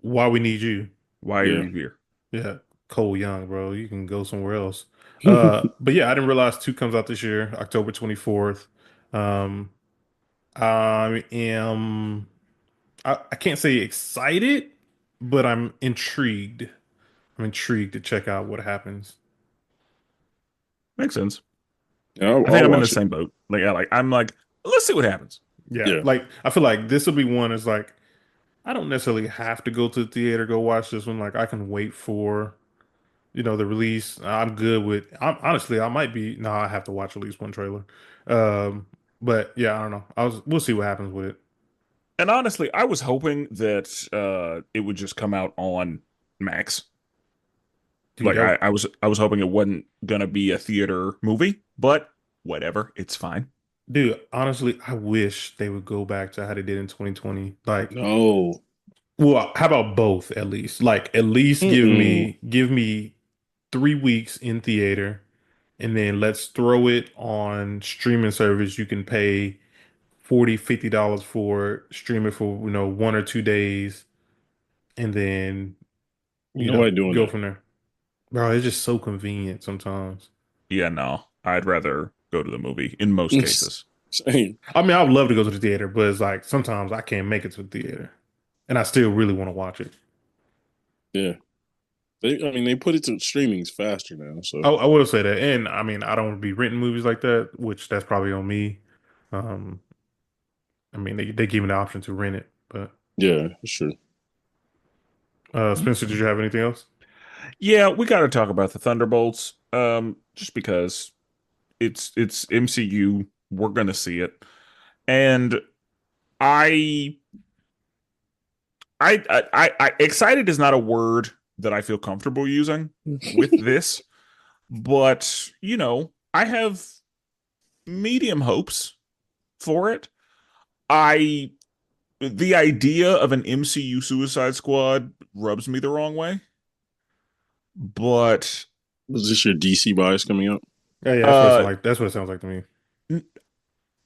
Why we need you? Why are Yeah. you here? Yeah, Cole Young, bro. You can go somewhere else. But yeah, I didn't realize two comes out this year, October 24th. Um, I am I can't say excited, but I'm intrigued. I'm intrigued to check out what happens. Makes sense. Yeah, I think I'll I'm in the watch it. same boat. Like, yeah, like I'm like, let's see what happens. Yeah, Yeah. like I feel like this will be one is like I don't necessarily have to go to the theater go watch this one. Like I can wait for the release. I'm good with. I'm honestly, I might be. No, I have to watch at least one trailer. Um, but yeah, I don't know. We'll see what happens with it. And honestly, I was hoping that it would just come out on Max. Dude, Like I was hoping it wasn't gonna be a theater movie, but whatever, it's fine. dude, honestly, I wish they would go back to how they did in 2020. Like, No. well, how about both at least? Like, at least give Mm-mm. me give me 3 weeks in theater, and then let's throw it on streaming service. You can pay 40, $50 for stream it for 1 or 2 days, and then Nobody doing go that. from there. Bro, it's just so convenient sometimes. Yeah, no, I'd rather go to the movie in most cases. Same. I mean, I would love to go to the theater, but it's like sometimes I can't make it to the theater, and I still really want to watch it. Yeah. I mean, they put it to streamings faster now. So I will say that, and I mean, I don't want to be renting movies like that, which that's probably on me. Um, I mean, they give me the option to rent it, but yeah, sure. Spencer, did you have anything else? Yeah, we got to talk about the Thunderbolts. Just because it's MCU, we're gonna see it, and I, excited is not a word that I feel comfortable using with this, but I have medium hopes for it. I The idea of an MCU Suicide Squad rubs me the wrong way, but Was this your DC bias coming up? Yeah, yeah, that's what it sounds uh like. That's what it sounds like to me.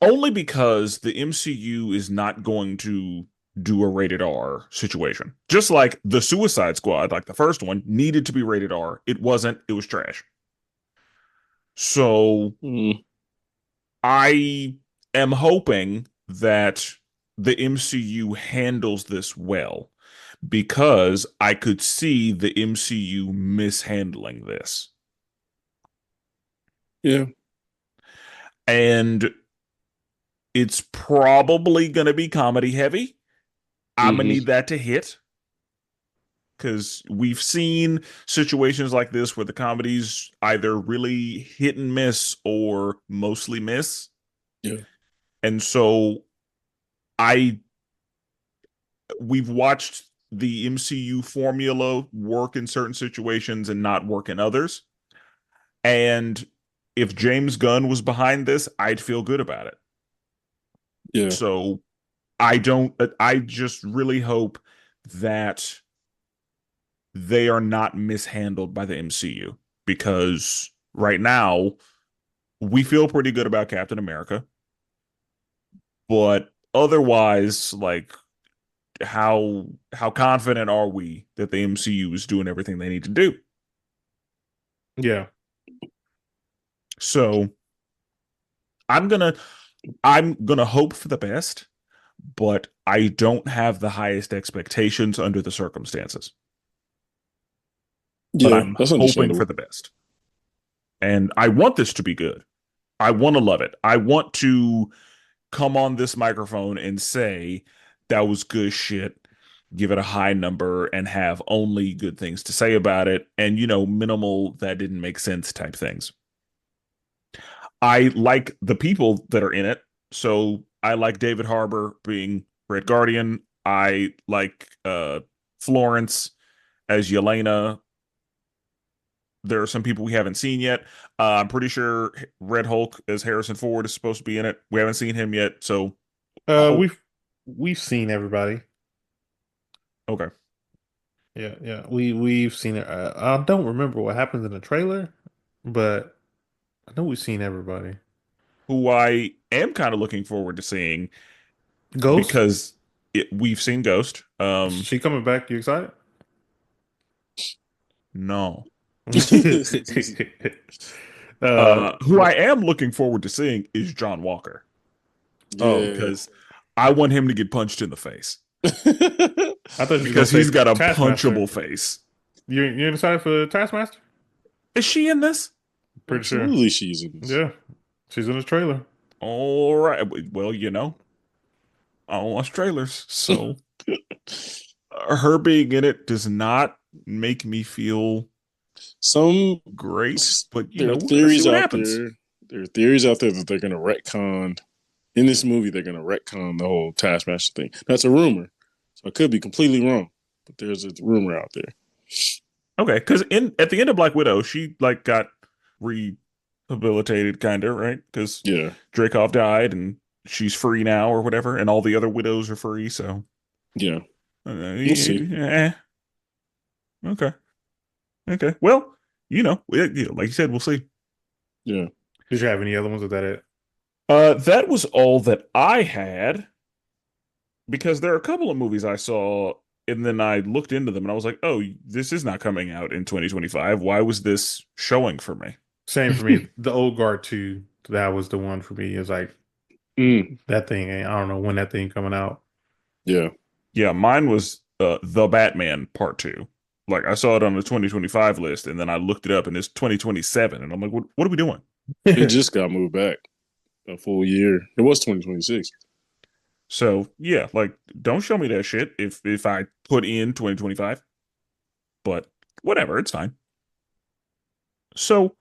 only because the MCU is not going to do a rated R situation. Just like the Suicide Squad, like the first one, needed to be rated R. It wasn't, it was trash. So Mm, I am hoping that the MCU handles this well because I could see the MCU mishandling this. yeah. And it's probably going to be comedy heavy. I'm going to Hmm. need that to hit because we've seen situations like this where the comedies either really hit and miss or mostly miss. Yeah. And so I we've watched the MCU formula work in certain situations and not work in others. And if James Gunn was behind this, I'd feel good about it. Yeah. So I just really hope that they are not mishandled by the MCU because right now we feel pretty good about Captain America, but otherwise, like how confident are we that the MCU is doing everything they need to do? Yeah, So I'm gonna I'm gonna hope for the best, but I don't have the highest expectations under the circumstances. but Yeah, I'm that's hoping for understandable. the best. And I want this to be good. I want to love it. I want to come on this microphone and say that was good shit, give it a high number, and have only good things to say about it, and minimal that didn't make sense type things. I like the people that are in it. So I like David Harbour being Red Guardian. I like Florence as Yelena. There are some people we haven't seen yet. I'm pretty sure Red Hulk as Harrison Ford is supposed to be in it. We haven't seen him yet, so Uh, hope. we've we've seen everybody. Okay. Yeah. We've seen it. I don't remember what happens in the trailer, but I know we've seen everybody. Who I am kind of looking forward to seeing Ghost, because we've seen Ghost. she coming back? You excited? No. Who But I am looking forward to seeing is John Walker oh, Yeah. because I want him to get punched in the face I thought you was gonna because he's say got a Taskmaster. punchable face. You're excited for Taskmaster? Is she in this? Pretty sure. Absolutely, she's in this. Yeah, she's in the trailer. All right. Well, I don't watch trailers, so her being in it does not make me feel Some great. But there are we're gonna see theories what out happens. there. There are theories out there that they're going to retcon in this movie. They're going to retcon the whole Taskmaster thing. That's a rumor, so I could be completely wrong, but there's a rumor out there. Okay, because in at the end of Black Widow, she like got rehabilitated, kind of right, because Yeah, Dreykov died and she's free now or whatever, and all the other widows are free. So, yeah, we'll see. yeah, okay, okay. Well, like you said, we'll see. Yeah, Did you have any other ones? Or that it? That was all that I had because there are a couple of movies I saw and then I looked into them and I was like, oh, this is not coming out in 2025. Why was this showing for me? Same for me. The Old Guard 2, that was the one for me. It's like mm, that thing. I don't know when that thing coming out. yeah. Yeah, mine was The Batman Part 2. Like I saw it on the 2025 list and then I looked it up and it's 2027 and I'm like, what are we doing? It just got moved back a full year. It was 2026. So, yeah, like don't show me that shit if I put in 2025, but whatever, it's fine. So,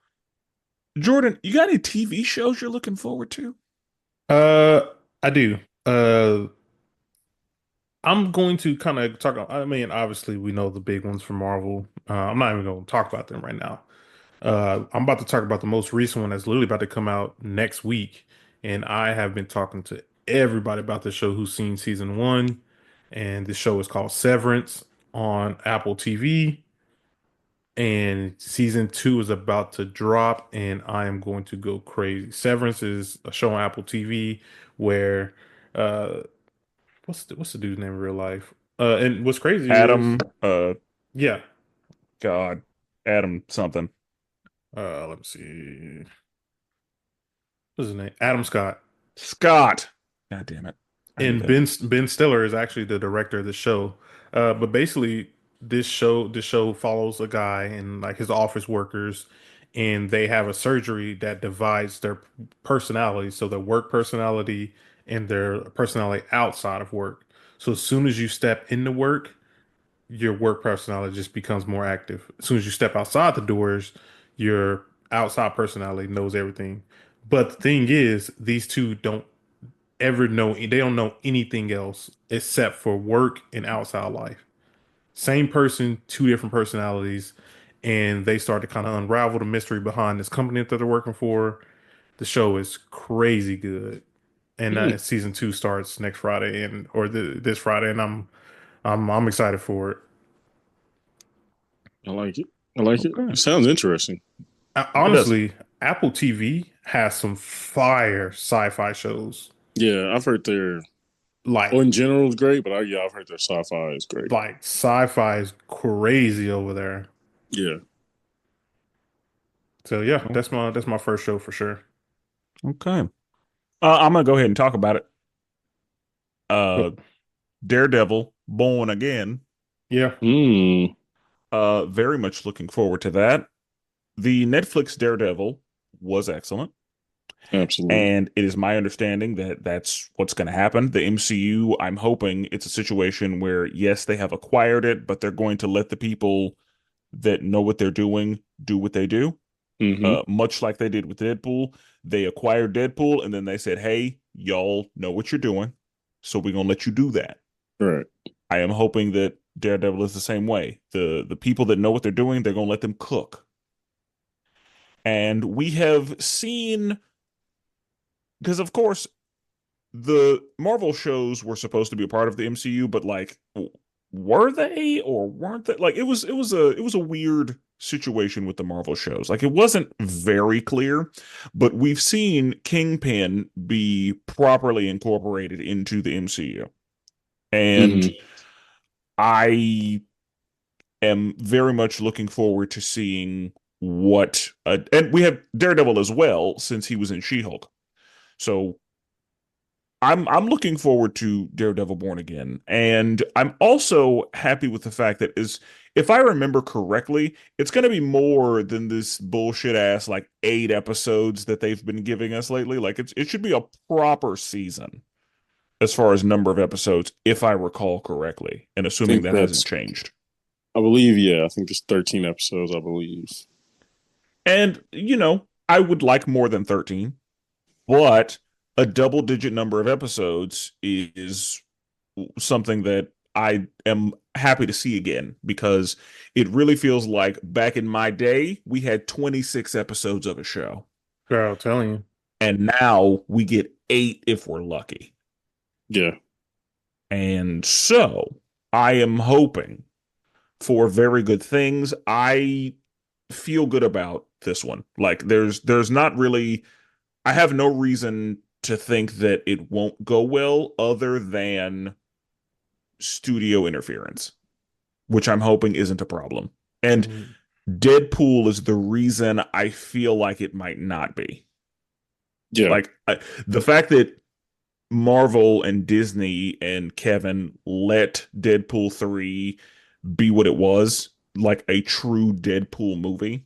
Jordan, you got any TV shows you're looking forward to? Uh, I do. I'm going to kind of talk. I mean, obviously, we know the big ones from Marvel. I'm not even going to talk about them right now. I'm about to talk about the most recent one that's literally about to come out next week, and I have been talking to everybody about the show who's seen season one, and the show is called Severance on Apple TV, and season two is about to drop, and I am going to go crazy. Severance is a show on Apple TV where uh what's the dude's name in real life? And what's crazy is Adam, yeah, God, Adam something. let me see. What's his name? Adam Scott. Scott. God damn it. I knew And that. Ben Stiller is actually the director of the show. But basically, this show follows a guy and like his office workers, and they have a surgery that divides their personality, so their work personality and their personality outside of work. So as soon as you step into work, your work personality just becomes more active. As soon as you step outside the doors, your outside personality knows everything. But the thing is, these two don't ever know, they don't know anything else except for work and outside life. Same person, two different personalities, and they start to kind of unravel the mystery behind this company that they're working for. The show is crazy good, and Mm, season two starts next Friday and or this Friday, and I'm excited for it. I like it. I like it. Okay. It sounds interesting. It does. Honestly, Apple TV has some fire sci-fi shows. Yeah, I've heard their Like, oh, in general is great, but yeah, I've heard their sci-fi is great. like sci-fi is crazy over there. Yeah. So yeah, Oh, that's my first show for sure. okay. I'm gonna go ahead and talk about it. But Uh, Daredevil, Born Again. yeah, Mm. Very much looking forward to that. The Netflix Daredevil was excellent. Absolutely. And it is my understanding that that's what's going to happen. The MCU, I'm hoping it's a situation where, yes, they have acquired it, but they're going to let the people that know what they're doing do what they do. Hmm. Much like they did with Deadpool. They acquired Deadpool and then they said, hey, y'all know what you're doing. So we're going to let you do that. Right. I am hoping that Daredevil is the same way. The people that know what they're doing, they're going to let them cook. And we have seen, because of course, the Marvel shows were supposed to be a part of the MCU, but like, were they or weren't they? Like, it was a weird situation with the Marvel shows. Like, it wasn't very clear, but we've seen Kingpin be properly incorporated into the MCU, and Hmm. I am very much looking forward to seeing what. And we have Daredevil as well, since he was in She-Hulk. So I'm looking forward to Daredevil Born Again, and I'm also happy with the fact that is if I remember correctly, it's going to be more than this bullshit ass like 8 episodes that they've been giving us lately. Like it should be a proper season as far as number of episodes, if I recall correctly, and I assuming think that hasn't that's, changed. I believe, yeah, I think it's 13 episodes, I believe. And I would like more than 13, but a double digit number of episodes is something that I am happy to see again because it really feels like back in my day, we had 26 episodes of a show, Girl, I'm telling you. and now we get 8 if we're lucky. Yeah. And so I am hoping for very good things. I feel good about this one. Like there's not really I have no reason to think that it won't go well other than studio interference, which I'm hoping isn't a problem. And Mm, Deadpool is the reason I feel like it might not be. Yeah. Like the fact that Marvel and Disney and Kevin let Deadpool 3 be what it was, like a true Deadpool movie,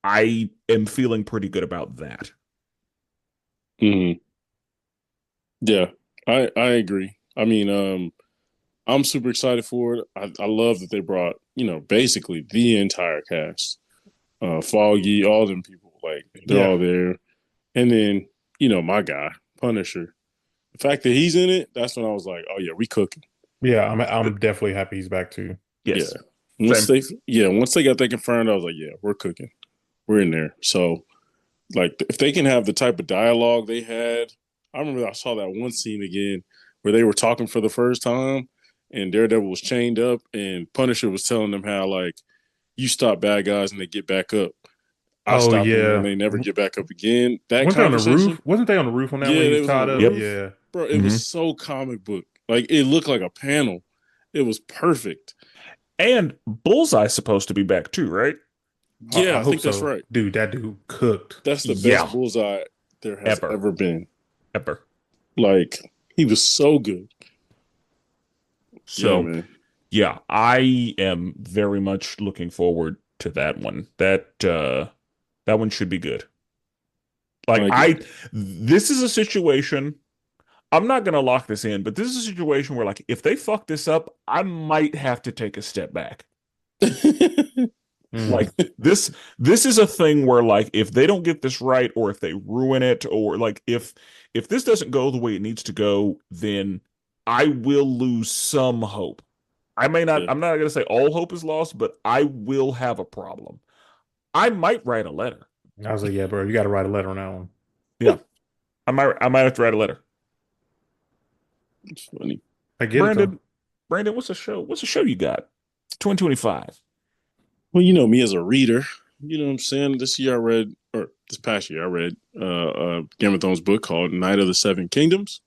I am feeling pretty good about that. Hmm. Yeah. I agree. I mean, I'm super excited for it. I love that they brought, basically the entire cast. Foggy, all them people, like they're yeah. all there. And then, my guy, Punisher. The fact that he's in it, that's when I was like, oh yeah, we cooking. Yeah, I'm definitely happy he's back too. Yeah. Yes. Same. Once they got that confirmed, I was like, yeah, we're cooking. We're in there. So like if they can have the type of dialogue they had, I remember I saw that one scene again where they were talking for the first time and Daredevil was chained up and Punisher was telling them how like you stop bad guys and they get back up. I Oh stop them and yeah. they never get back up again. That Weren't they on the conversation, roof? Wasn't they on the roof on that when yeah, he they was was on the tied up? Yep. roof. Yeah. Bro, it was Hmm. so comic book. Like it looked like a panel. It was perfect. And Bullseye's supposed to be back too, right? Yeah, I I hope think that's so. right. Dude, that dude cooked. That's the best Yeah, bullseye there has ever, ever been. ever. Like he was so good. Yeah, So, man. yeah, I am very much looking forward to that one. That one should be good. Like Like this is a situation. I'm not gonna lock this in, but this is a situation where like if they fuck this up, I might have to take a step back. Mm. Like this is a thing where like if they don't get this right or if they ruin it or like if this doesn't go the way it needs to go, then I will lose some hope. yeah. I'm not gonna say all hope is lost, but I will have a problem. I might write a letter. I was like, yeah, bro, you got to write a letter on that one. Yeah, I might have to write a letter. It's funny. I get it though. Brandon, Brandon, what's the show? What's the show you got? 2025. Well, me as a reader, you know what I'm saying? This past year, I read Game of Thrones book called Night of the Seven Kingdoms.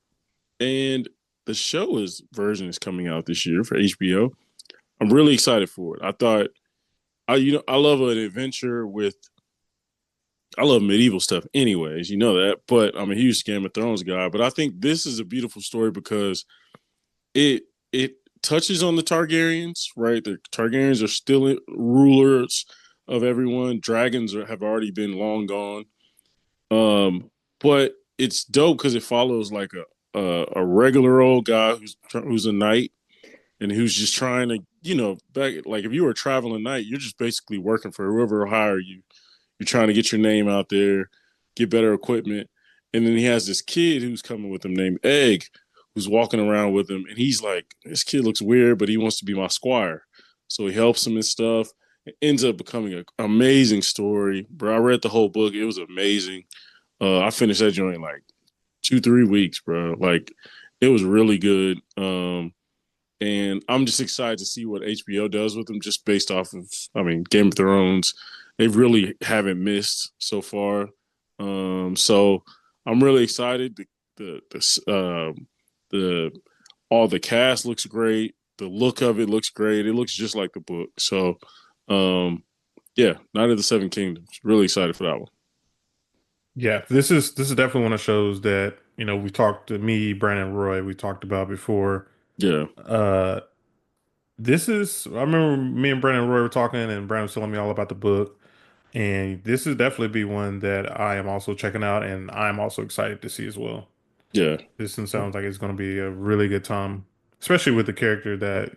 And the version is coming out this year for HBO. I'm really excited for it. I love an adventure with, I love medieval stuff anyways, you know that, but I'm a huge Game of Thrones guy. But I think this is a beautiful story because it touches on the Targaryens, right? The Targaryens are still rulers of everyone. Have already been long gone. But it's dope because it follows like a regular old guy who's a knight and who's just trying to, back like if you were a traveling knight, you're just basically working for whoever will hire you. You're trying to get your name out there, get better equipment. And then he has this kid who's coming with him named Egg, who's walking around with him. And he's like, this kid looks weird, but he wants to be my squire. So he helps him and stuff. It ends up becoming an amazing story. Bro, I read the whole book. It was amazing. I finished that joint in like 2, 3 weeks, bro. Like it was really good. And I'm just excited to see what HBO does with them, just based off of, I mean, Game of Thrones. They really haven't missed so far. So I'm really excited. The all the cast looks great. The look of it looks great. It looks just like the book. So, um, yeah, Night of the Seven Kingdoms. Really excited for that one. Yeah, this is definitely one of the shows that, we talked to me, Brandon, Roy, we talked about before. Yeah, Uh I remember me and Brandon Roy were talking and Brandon was telling me all about the book. And this is definitely be one that I am also checking out and I'm also excited to see as well. yeah, This one sounds like it's going to be a really good time, especially with the character that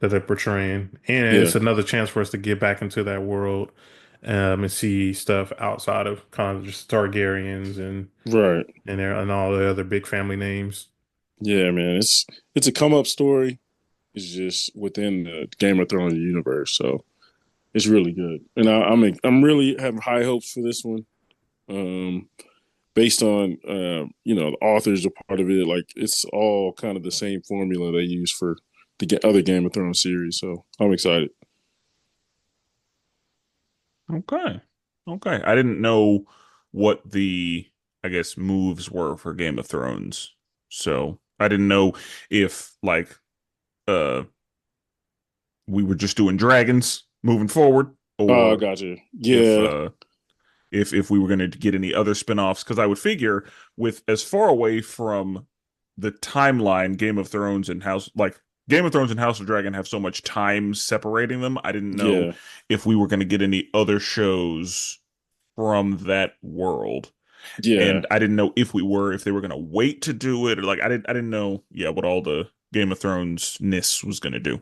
that they're portraying. And yeah. it's another chance for us to get back into that world, and see stuff outside of kind of just Targaryens Right. and all the other big family names. Yeah, man. It's a come up story. It's just within the Game of Thrones universe. So it's really good, and I'm really having high hopes for this one. Um, Based on the authors are part of it. Like it's all kind of the same formula they use for the other Game of Thrones series. So I'm excited. Okay. Okay. I didn't know what the, I guess, moves were for Game of Thrones. So I didn't know if like uh we were just doing dragons moving forward, Oh, I or got you. if Yeah, if we were going to get any other spin-offs, because I would figure with as far away from the timeline Game of Thrones and House of Dragon have so much time separating them. I didn't know yeah, if we were going to get any other shows from that world. yeah, And I didn't know if they were going to wait to do it, or like I didn't know, yeah, what all the Game of Thrones ness was going to do.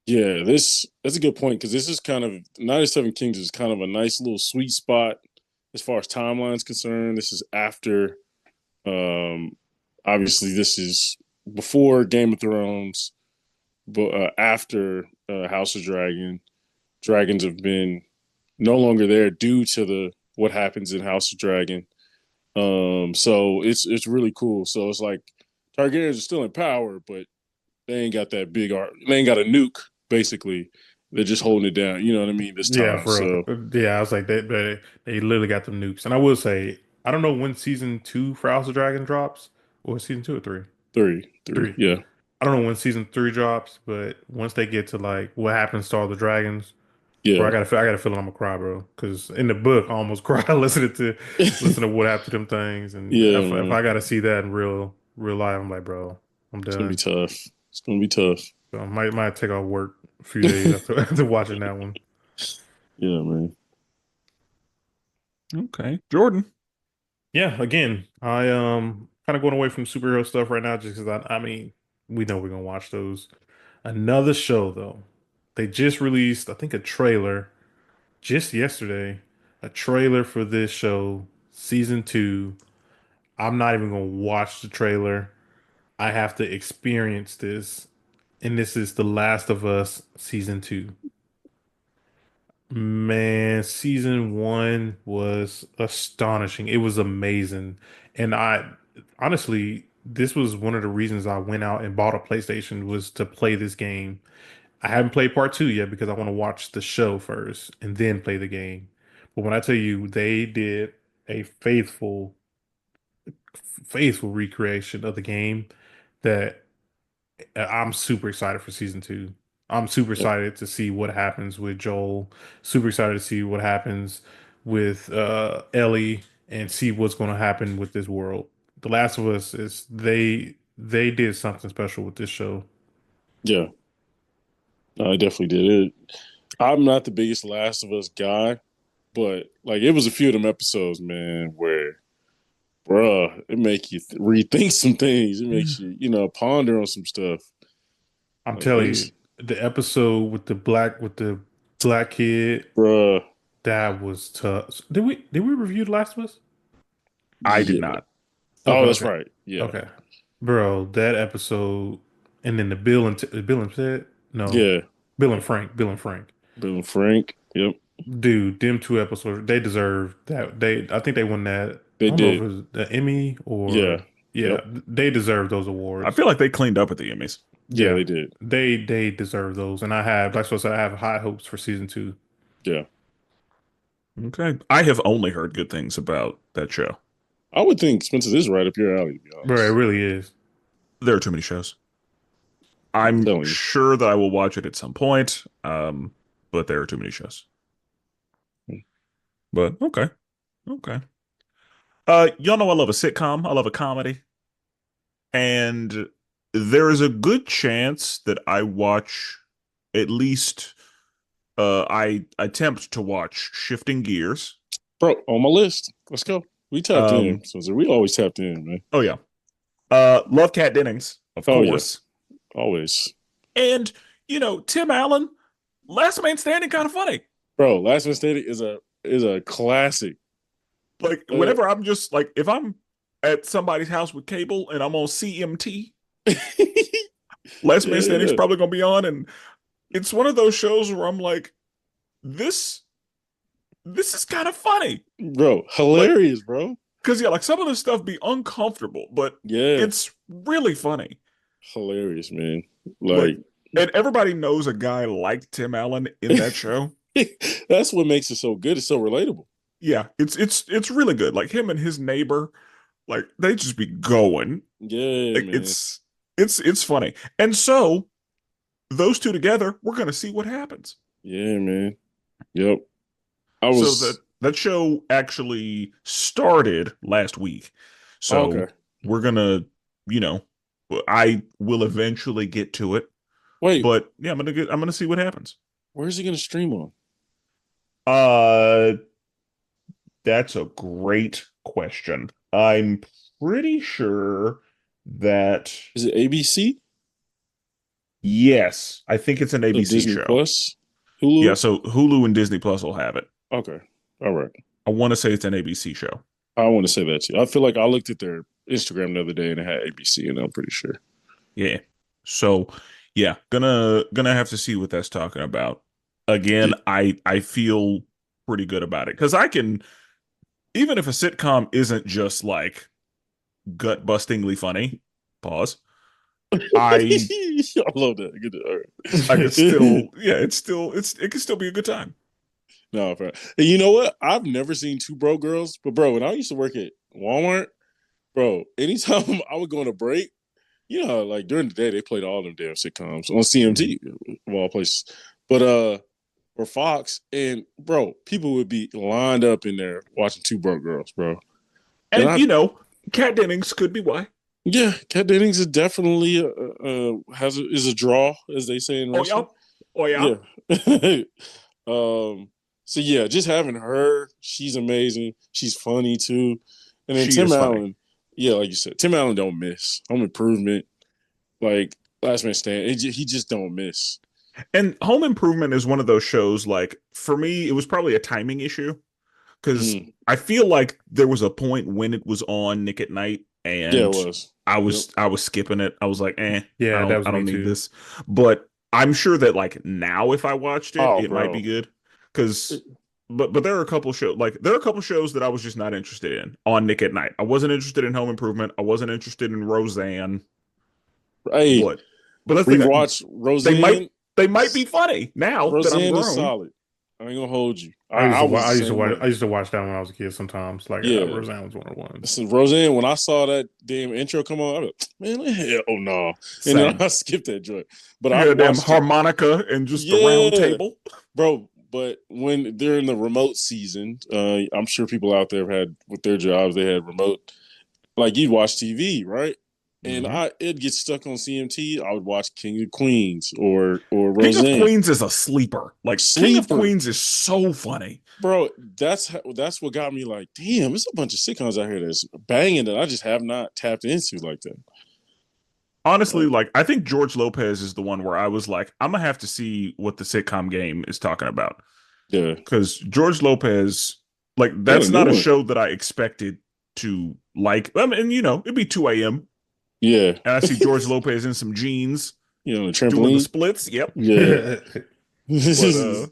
yeah. That's a good point because this is kind of Night of Seven Kings is kind of a nice little sweet spot as far as timeline's concerned. This is after, um, obviously, this is before Game of Thrones, but after House of Dragon. Dragons have been no longer there due to the what happens in House of Dragon. So it's really cool. So it's like Targaryens are still in power, but they ain't got that big art. They ain't got a nuke. Basically, they're just holding it down. You know what I mean? This Yeah, time. for So real. Yeah, I was like they literally got them nukes. And I will say, I don't know when season two for House of Dragon drops, or season two or three. three. Three. Yeah, I don't know when season three drops, but once they get to like what happens to all the dragons, bro, yeah, I got a feeling I'm gonna cry, bro. Because in the book, I almost cried listening to what happened to them things, and yeah, if man. I got to see that in real life, I'm like, bro, I'm It's gonna be done. tough. It's gonna be tough. So I might take off work a few days after after watching that one. Yeah, man. Okay. Jordan. Yeah, again, I kind of going away from superhero stuff right now, just because I mean, we know we're gonna watch those. Another show though, they just released, I think, a trailer just yesterday, a trailer for this show, season two. I'm not even gonna watch the trailer. I have to experience this, and this is The Last of Us season two. Man, season one was astonishing. It was amazing. And I honestly, this was one of the reasons I went out and bought a PlayStation was to play this game. I haven't played part two yet because I want to watch the show first and then play the game. But when I tell you they did a faithful recreation of the game that I'm super excited for season two. I'm super Yep. excited to see what happens with Joel. Super excited to see what happens with Ellie and see what's going to happen with this world. The Last of Us is they did something special with this show. Yeah, no, I definitely did. I'm not the biggest Last of Us guy, but like it was a few of them episodes, man, where bruh, it make you rethink some things. It makes you, ponder on some stuff. I'm Like telling you, it's the episode with the black kid, bruh, that was tough. Did we review The Last of Us? I did yeah. not. Okay, Oh, that's okay, right. Yeah, okay. Bro, that episode, and then the Bill and Ted, no, yeah. Bill and Frank. Bill and Frank. Yep, Dude, them two episodes, they deserve that. I think they won that. I they don't know if did. it was the Emmy Yeah, or yeah, yep, they deserve those I awards. feel like they cleaned up at the Emmys. yeah. Yeah, They did. they deserve those, and like I said, I have high hopes for season two. Yeah, Okay. I have only heard good things about that show. I would think Spencer is right up your alley. To be Bro, it honest, really is. There are too many shows. I'm I'm telling you, sure that I will watch it at some point, but there are too many shows. But okay, okay. Y'all know I love a sitcom. I love a comedy, and there is a good chance that I watch at least. I attempt to watch Shifting Gears. bro. On my list. Let's go. We tapped in, Um, Spencer. We always tapped in, man. oh yeah. Love Cat Dennings, of Oh yeah, course. always, And, Tim Allen, Last Man Standing, kind of funny. bro. Last Man Standing is a classic. Like, Uh, whenever I'm just like, if I'm at somebody's house with cable and I'm on CMT, yeah, Last Man Standing's yeah, probably going to be on. And it's one of those shows where I'm like, this, this is kind of funny. bro. Like, Hilarious, bro. because, yeah, like some of the stuff be uncomfortable, but Yeah, it's really funny. hilarious, man. Like, Like and everybody knows a guy like Tim Allen in that show. that's what makes it so good. It's so relatable. Yeah, it's really good. Like him and his neighbor, like they just be going. Yeah, Like man. it's funny. And so those two together, we're gonna see what happens. Yeah, man. Yep. I So that was that show actually started last week. okay. So we're gonna, you know, I will eventually get to it. Wait, But yeah, I'm gonna see what happens. where's he gonna stream on? Uh that's a great question. I'm pretty sure that Is it ABC? yes, I think it's an So ABC Disney show. Plus? Yeah, Hulu? so Hulu and Disney Plus will have it. Okay. All right. I want to say it's an ABC show. I want to say that too. I feel like I looked at their Instagram the other day and it had ABC, and I'm pretty sure. Yeah. So yeah, gonna have to see what that's talking about. Again, Yeah. I feel pretty good about it because I can, even if a sitcom isn't just like gut bustingly funny, pause. I I love that. Good. All I could right. still, yeah, it can still be a good time. No, fair. And you know what? I've never seen Two Broke Girls, but bro, when I used to work at Walmart, bro, anytime I would go on a break, like during the day they played all them damn sitcoms on Mhm. CMT of all places, but or Fox, and bro, people would be lined up in there watching Two Broke Girls, bro. And And I, Kat Dennings could be why. yeah, Kat Dennings is definitely is a draw, as they say in Oh yeah, wrestling. oh yeah. Yeah. So yeah, just having her, she's amazing. She's funny too. And then She Tim is funny. Allen, yeah, like you said, Tim Allen don't miss. Home Improvement, like Last Man Stand, he just don't miss. And Home Improvement is one of those shows. Like for me, it was probably a timing issue because Mm. I feel like there was a point when it was on Nick at Night, Yeah, it and was. I Yep. was I was skipping it. I was like, Yeah, that was I me don't need too. this. But I'm sure that like now, if I watched it, Oh, it might be bro. good. Because, but there are a couple shows that I was just not interested in on Nick at Night. I wasn't interested in Home Improvement. I wasn't interested in Roseanne. Hey, But that's the thing. rewatch They might Roseanne. they might be funny now that I'm Roseanne is grown. solid. I ain't gonna hold you. I was the same way. I used to watch that when I was a kid sometimes. Like Yeah. Roseanne was one of the ones. So Roseanne, when I saw that damn intro come on, I was like, man, hell no. And then Same. I skipped that joint. But You I've got a damn watched it. harmonica and just the round Yeah. table. Bro, but when during the remote season, I'm sure people out there have had with their jobs, they had remote, like you'd watch TV, right? and Hmm. it'd get stuck on CMT. I would watch King of Queens or King of Roseanne. Queens is a sleeper. Like King of Sleeper, Queens is so funny. bro. That's what got me like, damn, there's a bunch of sitcoms out here that's banging that I just have not tapped into like that. Honestly, like I think George Lopez is the one where I was like, I'm gonna have to see what the sitcom game is talking about. Yeah, Because George Lopez, like, they got a that's new not a one. show that I expected to like. I mean, it'd be 2 a.m. Yeah, and I see George Lopez in some jeans the doing the trampoline. splits. Yep. Yeah. But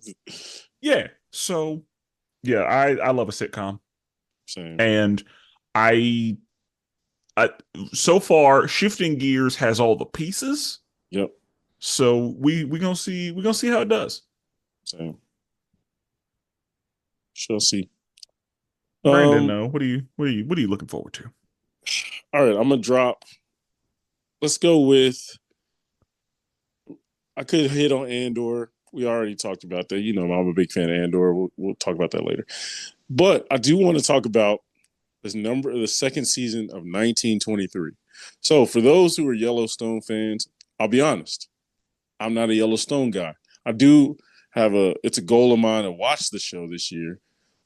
yeah. So yeah, I love a sitcom, Same. and I I so far shifting gears has all the pieces. Yep. So we gonna see how it does. Same. Shall see. Brandon, Um. what are you looking forward to? All right. I'm gonna drop. Let's go with. I could hit on Andor. We already talked about that. I'm a big fan of Andor. We'll talk about that later. But I do want to talk about the second season of 1923. So for those who are Yellowstone fans, I'll be honest. I'm not a Yellowstone guy. I do have it's a goal of mine to watch the show this year,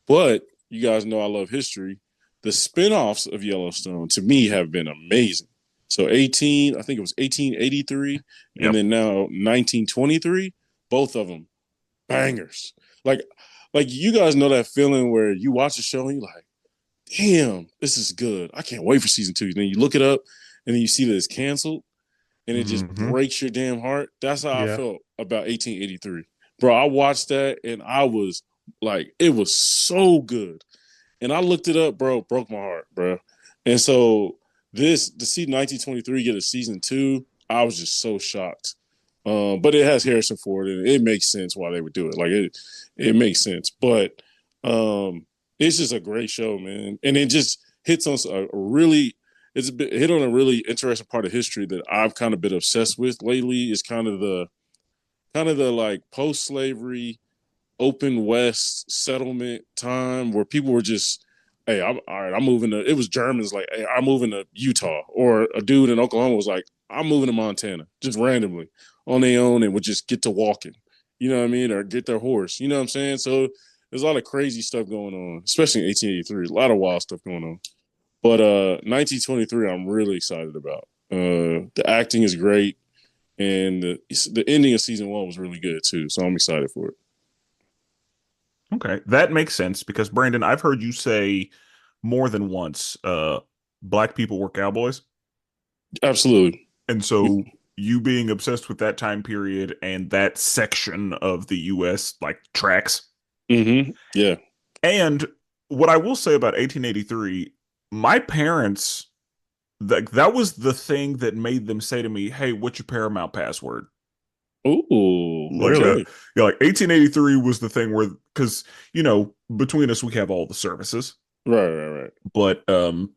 but you guys know I love history. The spinoffs of Yellowstone to me have been amazing. So I think it was 1883, and Yep. then now 1923, both of them bangers. Like, like you guys know that feeling where you watch a show and you're like, damn, this is good. I can't wait for season 2. Then you look it up and then you see that it's canceled and it just Hmm. breaks your damn heart. That's how I Yeah. felt about 1883. Bro, I watched that and I was like, it was so good. And I looked it up, bro, broke my heart, bro. And so to see 1923 get a season 2, I was just so shocked. But it has Harrison Ford and it makes sense why they would do it. Like it makes sense. But it's just a great show, man. And it just hits on hit on a really interesting part of history that I've kind of been obsessed with lately. Is kind of the like post-slavery open west settlement time where people were just, hey, I'm all right, I'm moving to, it was Germans like, hey, I'm moving to Utah, or a dude in Oklahoma was like, I'm moving to Montana just randomly on their own and would just get to walking, you know what I mean, or get their horse, you know what I'm saying. So there's a lot of crazy stuff going on, especially in 1883, a lot of wild stuff going on. But 1923 I'm really excited about. The acting is great, and the ending of season 1 was really good too, so I'm excited for it. Okay, that makes sense because Brandon, I've heard you say more than once, black people were cowboys. Absolutely. And so you being obsessed with that time period and that section of the US like tracks. Yeah. And what I will say about 1883, my parents that was the thing that made them say to me, "Hey, what's your Paramount password?" Oh, Like Really? okay. yeah, like 1883 was the thing where because between us we have all the services, Right, right, right. but and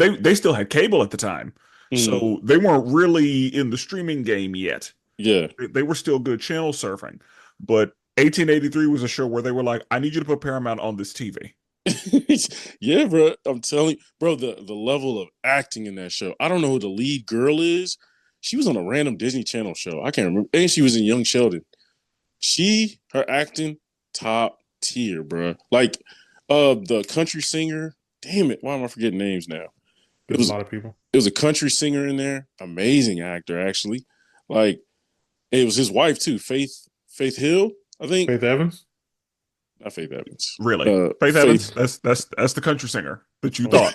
they still had cable at the time. Mm, So they weren't really in the streaming game yet. yeah. They were still good channel surfing. But 1883 was a show where they were like, I need you to put Paramount on this TV. Yeah, bro. I'm telling you, bro, the level of acting in that show. I don't know who the lead girl is. She was on a random Disney Channel show. I can't remember. And she was in Young Sheldon. Her acting, top tier, bro. Like the country singer. Damn it. Why am I forgetting names now? It There's a was lot of people. it was a country singer in there. Amazing actor, actually. Like it was his wife too, Faith Hill, I think. Faith Evans? Not Faith Evans. Really. Faith Evans, Faith. that's the country singer that you Oh, thought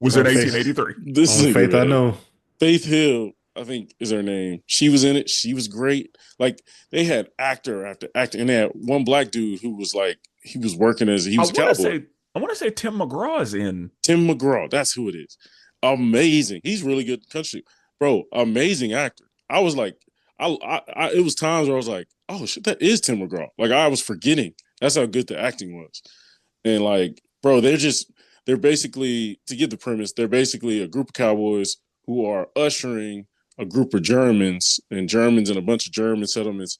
was in only Faith, 1883. This only nigga, Faith I man. know. Faith Hill, I think is her name. She was in it. She was great. Like they had actor after actor, and they had one black dude who was like he was working as he I was a want to cowboy. say I want to say Tim McGraw is in. Tim McGraw, that's who it is. Amazing. He's really good country, bro. Amazing actor. I was like, it was times where I was like, oh shit, that is Tim McGraw. Like I was forgetting. That's how good the acting was. And like, bro, they're basically, to get the premise, they're basically a group of cowboys who are ushering a group of Germans and a bunch of German settlements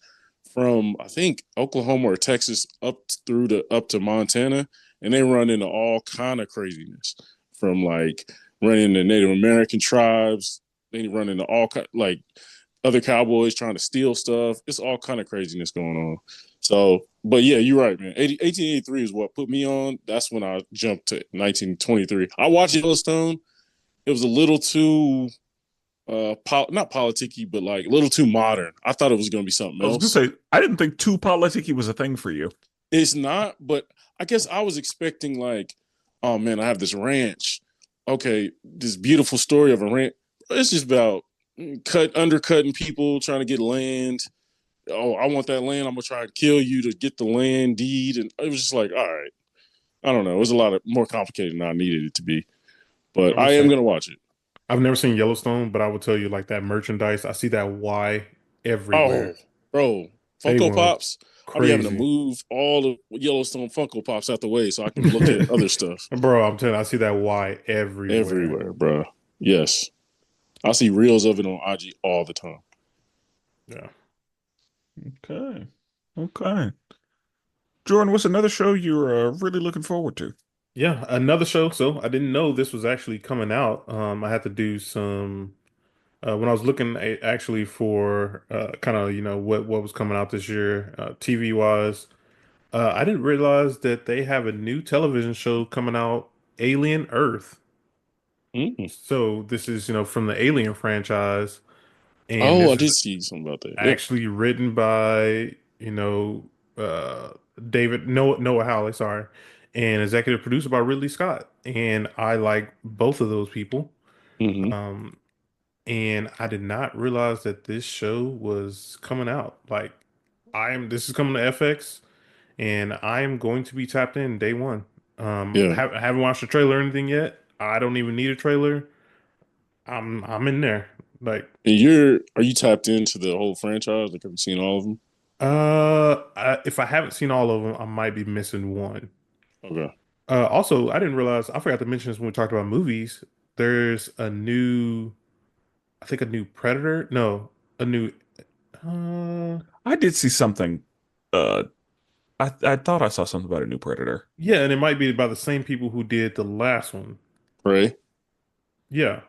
from I think Oklahoma or Texas up to Montana, and they run into all kind of craziness from like running into Native American tribes Then he run into like other cowboys trying to steal stuff. It's all kind of craziness going on. So, but yeah, you're right, man. 1883 is what put me on. That's when I jumped to 1923. I watched Yellowstone. It was a little too not politicky, but like a little too modern. I thought it was going to be something I was gonna else. say I didn't think too politicky was a thing for you. It's not, but I guess I was expecting like, oh man, I have this ranch. Okay, this beautiful story of a ranch. It's just about undercutting people trying to get land. Oh, I want that land. I'm gonna try to kill you to get the land deed, and it was just like, all right, I don't know. It was a lot of more complicated than I needed it to be, I but would I am say gonna watch it. I've never seen Yellowstone, but I would tell you like that merchandise. I see that Y Oh, everywhere. bro, They Funko went Pops. I'll be having to crazy. move all the Yellowstone Funko Pops out the way so I can look at other stuff Bro, I'm telling you, I see that Y everywhere. everywhere, bro. Yes, I see reels of it on IG all the time. Yeah. Okay. Okay. Jordan, what's another show you're really looking forward to? Yeah, another show. So I didn't know this was actually coming out. I had to do some when I was looking actually for kind of what was coming out this year TV wise. I didn't realize that they have a new television show coming out, Alien Earth. Mm. So this is from the Alien franchise, and Oh, I this is did see something about that. Yep. actually written by uh David Noah Hawley, sorry, and executive produced by Ridley Scott. And I like both of those people. Hmm. Um, and I did not realize that this show was coming out. Like, this is coming to FX, and I am going to be tapped in day one. Yeah. I haven't watched the trailer or anything yet. I don't even need a trailer. I'm in there. Like, And are you tapped into the whole franchise? Like, have you seen all of them? if I haven't seen all of them, I might be missing one. Okay. Also, I didn't realize, I forgot to mention this when we talked about movies. There's I think a new Predator. No, a new, uh, I did see something. Uh, I thought I saw something about a new Predator. yeah, and it might be by the same people who did the last one. Ray. Yeah.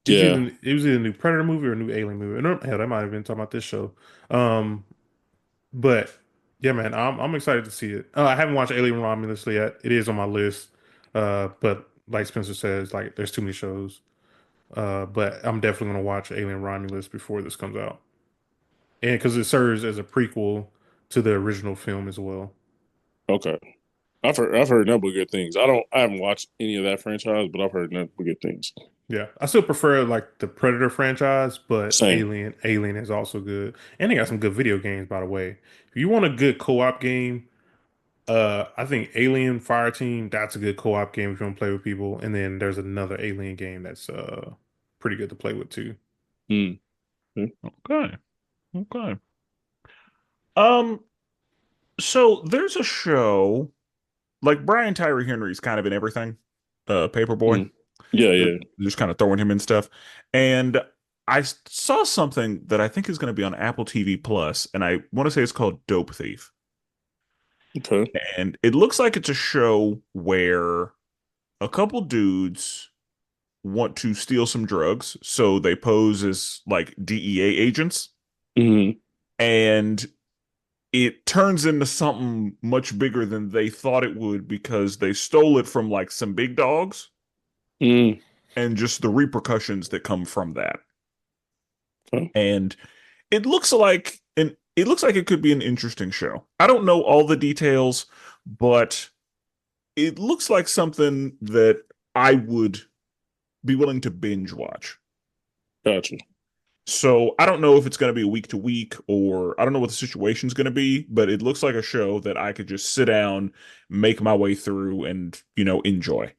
Yeah. It was either a new Predator movie or a new Alien movie. Hell, they might have been talking about this show. Um, but yeah, man, I'm excited to see it. I haven't watched Alien Romulus yet. It is on my list. But like Spencer says, like there's too many shows. But I'm definitely gonna watch Alien Romulus before this comes out. And because it serves as a prequel to the original film as well. Okay. I've heard nothing but good things. I haven't watched any of that franchise, but I've heard nothing but good things. Yeah. I still prefer like the Predator franchise, but Same. Alien is also good. And they got some good video games, by the way. If you want a good co-op game, I think Alien Fireteam, that's a good co-op game if you want to play with people. And then there's another Alien game that's pretty good to play with too. Mm. Okay. Okay. Um, so there's a show like Brian Tyree Henry's kind of in everything. Paperboy. Mm. Yeah, They're yeah. just kind of throwing him in stuff. And I saw something that I think is going to be on Apple TV Plus, and I want to say it's called Dope Thief. Okay. And it looks like it's a show where a couple dudes want to steal some drugs, so they pose as like DEA agents, Hmm. and it turns into something much bigger than they thought it would because they stole it from like some big dogs Mm. and just the repercussions that come from that. Okay. And it looks like it could be an interesting show. I don't know all the details, but it looks like something that I would be willing to binge watch. Gotcha. So I don't know if it's going to be week to week or I don't know what the situation's going to be, but it looks like a show that I could just sit down, make my way through, and enjoy.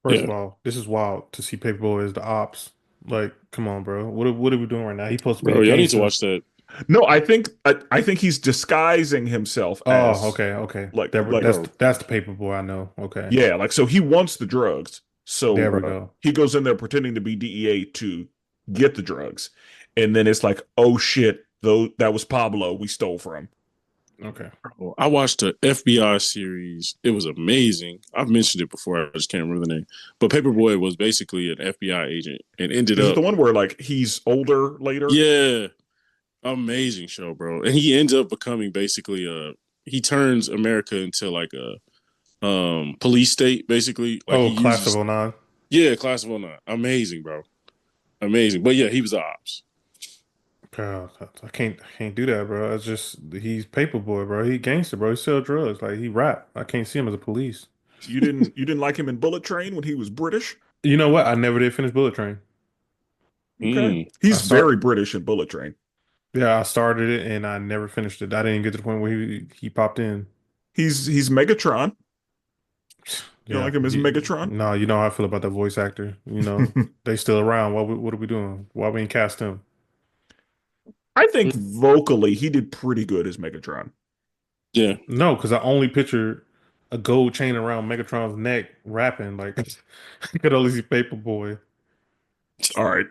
First Yeah. of all, this is wild to see Paperboy as the ops. Like, come on, bro. What are we doing right now? He's supposed to be a Bro, y'all need to gangster. watch that. No, I think he's disguising himself Oh, as okay, okay. like Bro, That's the Paperboy I know. Okay. yeah, like so he wants the drugs. There So we bro. go. he goes in there pretending to be DEA to get the drugs. And then it's like, oh shit, though that was Pablo we stole from. Okay. Bro, I watched the FBI series. It was amazing. I've mentioned it before. I just can't remember the name. But Paperboy was basically an FBI agent and ended Is it up, the one where like he's older later? yeah, amazing show, bro. And he ends up becoming basically he turns America into like a police state, basically. Like he Oh, Class of uses, '09. yeah, class of 09. Amazing, bro. Amazing. But yeah, he was the ops. God, I can't do that, bro. It's just he's Paperboy, bro. He gangster, bro. He sell drugs, like he rap. I can't see him as a police. You didn't like him in Bullet Train when he was British? You know what? I never did finish Bullet Train. Okay. Mm. I He's very start, British in Bullet Train. yeah, I started it and I never finished it. I didn't get to the point where he popped in. He's Megatron. You don't Yeah, like him as Megatron? no, you know how I feel about that voice actor. You know, they still around. What are we doing? Why we ain't cast him? I think vocally he did pretty good as Megatron. Yeah. No, because I only picture a gold chain around Megatron's neck rapping. Like I could only see Paperboy. All right.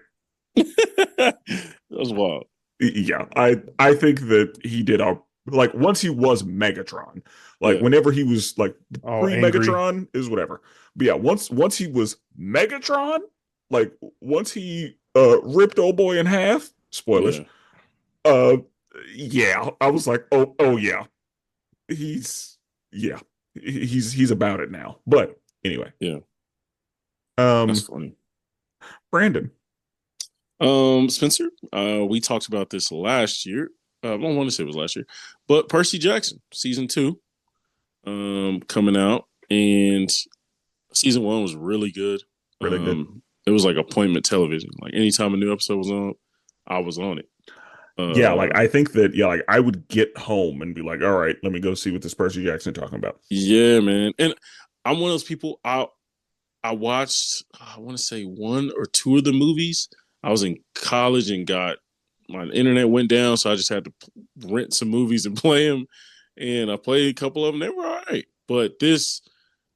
That's wild. Yeah, I think that he did a like once he was Megatron, like Yeah. whenever he was like All angry. pre-Megatron is whatever. But yeah, once he was Megatron, like once he ripped old boy in half, spoilers. Yeah. Uh yeah, I was like, oh yeah. He's yeah. He's about it now. But anyway, Yeah. That's um funny. Brandon, Spencer, we talked about this last year. I don't want to say it was last year, but Percy Jackson season two, coming out, and season one was really good. really good. It was like appointment television. Like anytime a new episode was on, I was on it. Yeah, like Uh, I think that yeah, like I would get home and be like, all right, let me go see what this Percy Jackson talking about. yeah, man, and I'm one of those people. I watched, I want to say one or two of the movies. I was in college and got my internet went down, so I just had to rent some movies and play them. And I played a couple of them. They were all right. But this,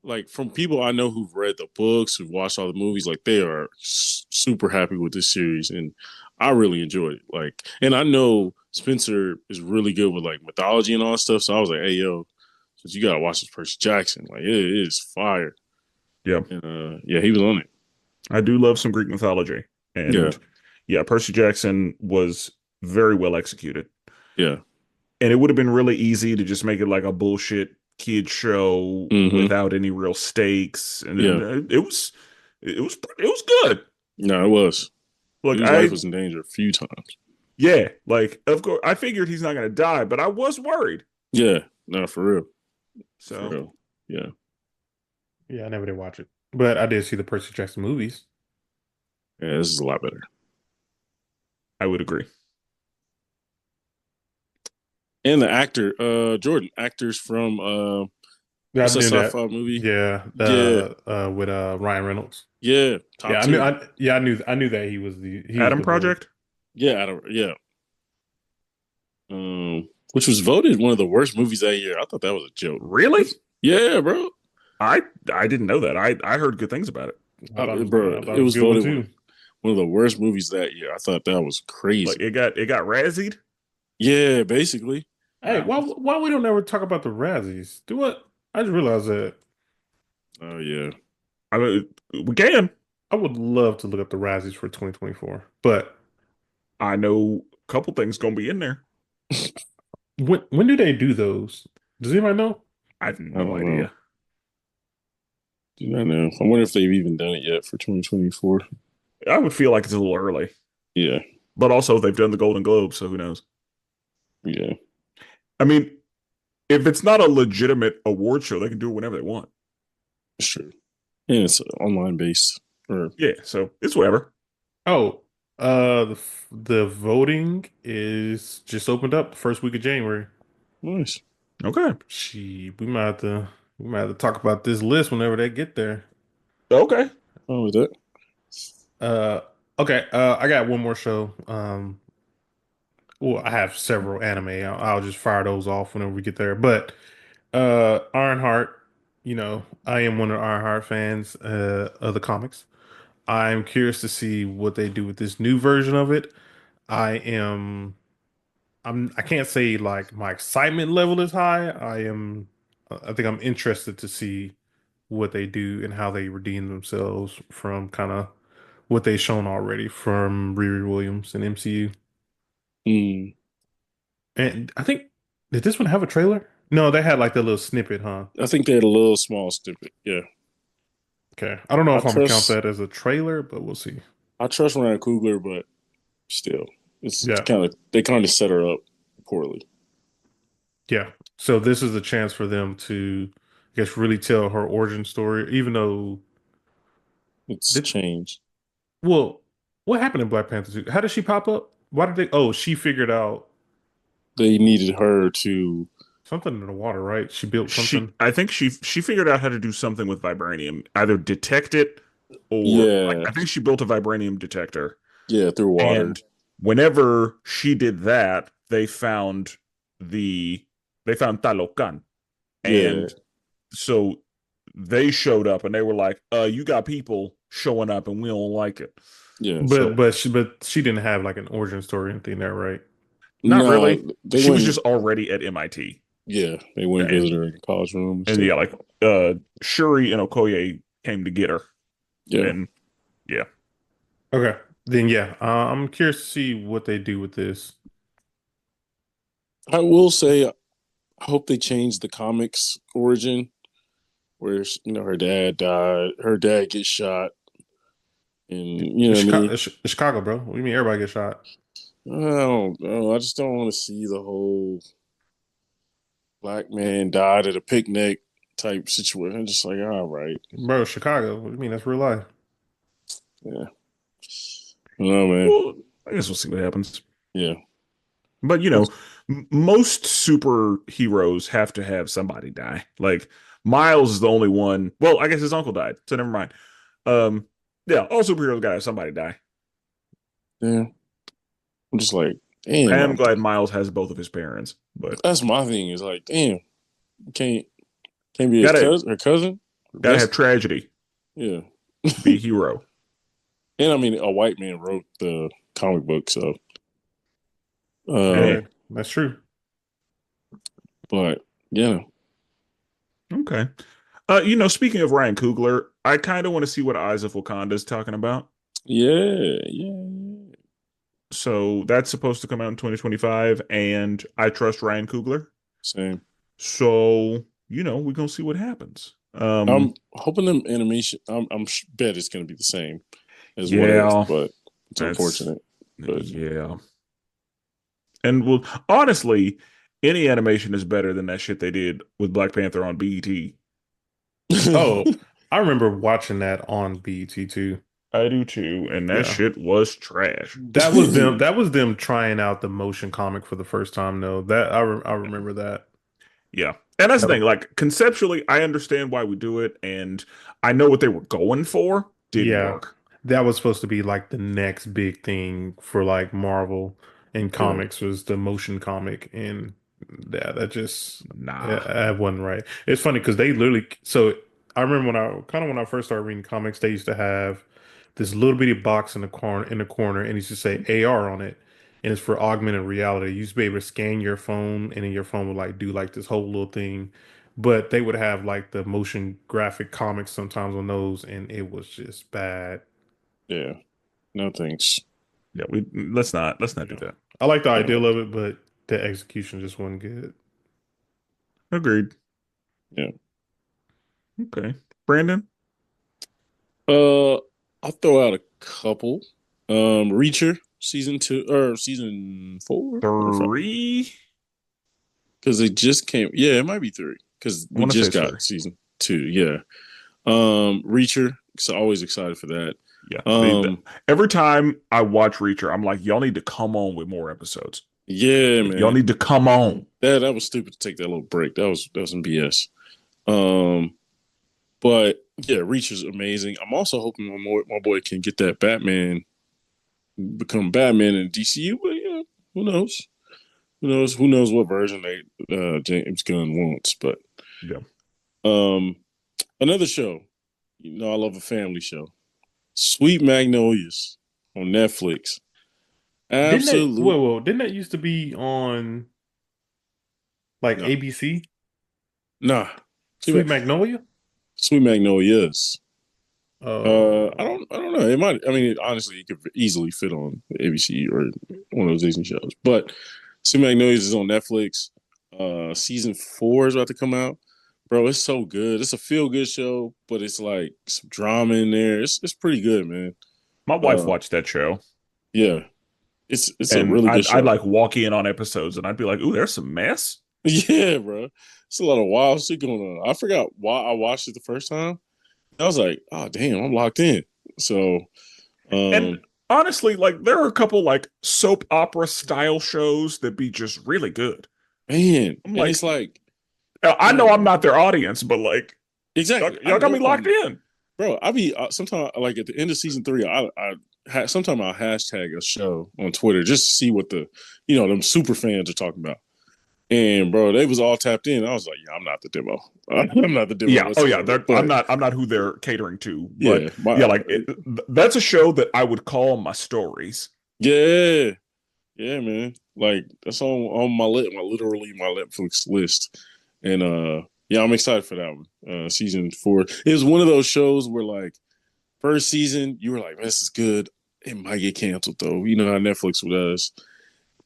like, from people I know who've read the books, who've watched all the movies, like, they are super happy with this series. And I really enjoyed it. Like, and I know Spencer is really good with, like, mythology and all that stuff. So I was like, hey, yo, so you got to watch this Percy Jackson. Like, it is fire. Yeah, And yeah, he was on it. I do love some Greek mythology, Yeah, and yeah, Percy Jackson was very well executed, yeah. and it would have been really easy to just make it like a bullshit kid show Mm-hmm. without any real stakes, and Yeah. it was good. No, it was. Look, Dude's life was in danger a few times. yeah, like of course I figured he's not gonna die, but I was worried. Yeah, no, for real. For So real. Yeah. Yeah, I never did watch it, but I did see the Percy Jackson movies. Yeah, this is a lot better. I would agree. And the actor, Jordan, actors from Yeah, I what's that knew that. sci-fi movie? Yeah, Yeah, with Ryan Reynolds. yeah, Yeah, top tier. I knew that he was Adam the boy. Project, Yeah, I don't, yeah. Which was voted one of the worst movies that year. I thought that was a joke. really? Yeah, bro. I didn't know that. I heard good things about it. Bro, I thought it it was a was good one voted too. one of the worst movies that year. I thought that was Like crazy. it got razzied. Yeah, basically. Hey, Wow. why we don't ever talk about the Razzies? Do what? I just realized that Oh yeah. I mean, we can. I would love to look up the Razzies for 2024, but I know a couple things gonna be in there. when do they do those? Does anybody know? I have I no don't know. idea. Do not know. I wonder if they've even done it yet for 2024. I would feel like it's a little early, Yeah, but also they've done the Golden Globe, so who knows? yeah, I mean, if it's not a legitimate award show, they can do it whenever they want. it's true. And it's online based. Or Yeah, so it's whatever. Oh, the voting is just opened up the first week of January. nice. Okay. We might have to talk about this list whenever they get there. Okay. Oh, with that. Uh, okay. I got one more show. Well, I have several anime. I'll just fire those off whenever we get there. But Ironheart, you know, I am one of the Ironheart fans of the comics. I'm curious to see what they do with this new version of it. I am I can't say like my excitement level is high. I think I'm interested to see what they do and how they redeem themselves from kind of what they've shown already from Riri Williams and MCU. Mm, And I think did this one have a trailer? No, they had like the little snippet, huh? I think they had a little small snippet. Yeah, Okay. I don't know I if I'm gonna count trust that as a trailer, but we'll see. I trust Ryan Coogler, but still, it's Yeah. kind of they kind of set her up poorly. Yeah. So this is a chance for them to, I guess, really tell her origin story, even though It's did changed. well, what happened in Black Panther 2? How did she pop up? Why did they she figured out They needed her to. something in the water, right? She built something. I think she figured out how to do something with vibranium, either detect it or like Yeah, I think she built a vibranium detector. yeah, through water. And whenever she did that, the they found Talocan. Yeah, And so they showed up and they were like, you got people showing up and we don't like it. yeah. So But she didn't have like an origin story or anything there, right? not No, really. they She was went. just already at MIT. Yeah, they went And visit her in the college room and and stuff. yeah, like Shuri and Okoye came to get her. Yeah, And yeah. Okay. Then yeah, I'm curious to see what they do with this. I will say, I hope they change the comics origin where her dad died, her dad gets shot, and you know It's what I Chicago, mean. it's Chicago, bro. What do you mean everybody gets shot? I don't know. I just don't want to see the whole black man died at a picnic type situation. I'm just like, all right, Bro, Chicago. What do you mean? That's real life. yeah, no man, Well, I guess we'll see what happens. yeah, But That's- most superheroes have to have somebody die. Like Miles is the only one. Well, I guess his uncle died, so never mind. Um, yeah, all superheroes gotta have somebody die. yeah. I'm just like, damn. I am glad Miles has both of his parents, but That's my thing. Is like, damn, can't can't be his gotta cousin, her cousin, her gotta have best. tragedy Yeah, to be a hero. and I mean, a white man wrote the comic book, so. Hey, Hey, that's true. But yeah, okay. Speaking of Ryan Coogler, I kind of want to see what Eyes of Wakanda is talking about. yeah, yeah. So that's supposed to come out in 2025, and I trust Ryan Coogler. Same. So, we're gonna see what happens. I'm hoping the animation. Bet it's going to be the same as what else, Yeah, but it's that's unfortunate. But yeah. And well, honestly, any animation is better than that shit they did with Black Panther on BET. Oh, I remember watching that on BET too. I do too, and that Yeah. shit was trash. That was them trying out the motion comic for the first time though. I remember that. Yeah. And that's the That- thing, like conceptually, I understand why we do it, and I know what they were going for. Didn't Yeah. work. That was supposed to be like the next big thing for like Marvel and yeah, comics was the motion comic and yeah, that just Nah. that wasn't right. It's funny because they literally so I remember when I first started reading comics, they used to have this little bitty box in the corner and it used to say AR on it. And it's for augmented reality. You used to be able to scan your phone and then your phone would like do like this whole little thing. But they would have like the motion graphic comics sometimes on those and it was just bad. yeah. No thanks. Yeah, let's not do Yeah. that. I like the Yeah, ideal of it, but the execution just wasn't good. Agreed. yeah. Okay. Brandon? I'll throw out a couple. Reacher season 2 or season 4 or 5 Three? because it just came. Yeah, it might be 3 because I we want to say just it's three. got season 2. Yeah. Reacher. So always excited for that. Yeah. Um, Every time I watch Reacher, I'm like, y'all need to come on with more episodes. yeah, Like, y'all man. need to come on. That was stupid to take that little break. That was some BS. Um, but yeah, Reacher's amazing. I'm also hoping my boy can get that Batman, become Batman in DCU. But yeah, who knows? Who knows? Who knows what version James Gunn wants? But Yeah. um, another show. I love a family show. Sweet Magnolias on Netflix. Absolutely. didn't that used to be on like No, ABC? nah. Sweet Sweet, Magnolia? Sweet Magnolias. I Uh, don't know. It might. I mean, honestly, it could easily fit on ABC or one of those Disney shows. But Sweet Magnolias is on Netflix. Season 4 is about to come out. Bro, it's so good. It's a feel good show, but it's like some drama in there. It's pretty good, man. My wife Uh, watched that show, yeah, it's a and really good I'd show. like walk in on episodes, and I'd be like, "Ooh, there's some mess." Yeah, bro. It's a lot of wild shit going on. I forgot why I watched it the first time. I was like, oh damn, I'm locked in. So And um honestly, like there are a couple like soap opera style shows that be just really good. man, I'm and like, it's like, I know I'm man, not their audience, but like, exactly. I y'all got me know locked in. bro. I be sometimes like at the end of season 3, sometimes I'll hashtag a show on Twitter just to see what them super fans are talking about. And bro, they was all tapped in. I was like, yeah, I'm not the demo. I'm not the demo Yeah. Oh yeah. whatsoever. But I'm not who they're catering to, but yeah, yeah, like that's a show that I would call my stories. yeah, yeah, man. Like that's on my literally my Netflix list. And yeah, I'm excited for that one. Season 4. It was one of those shows where like first season you were like, man, this is good. It might get canceled though. You know how Netflix does.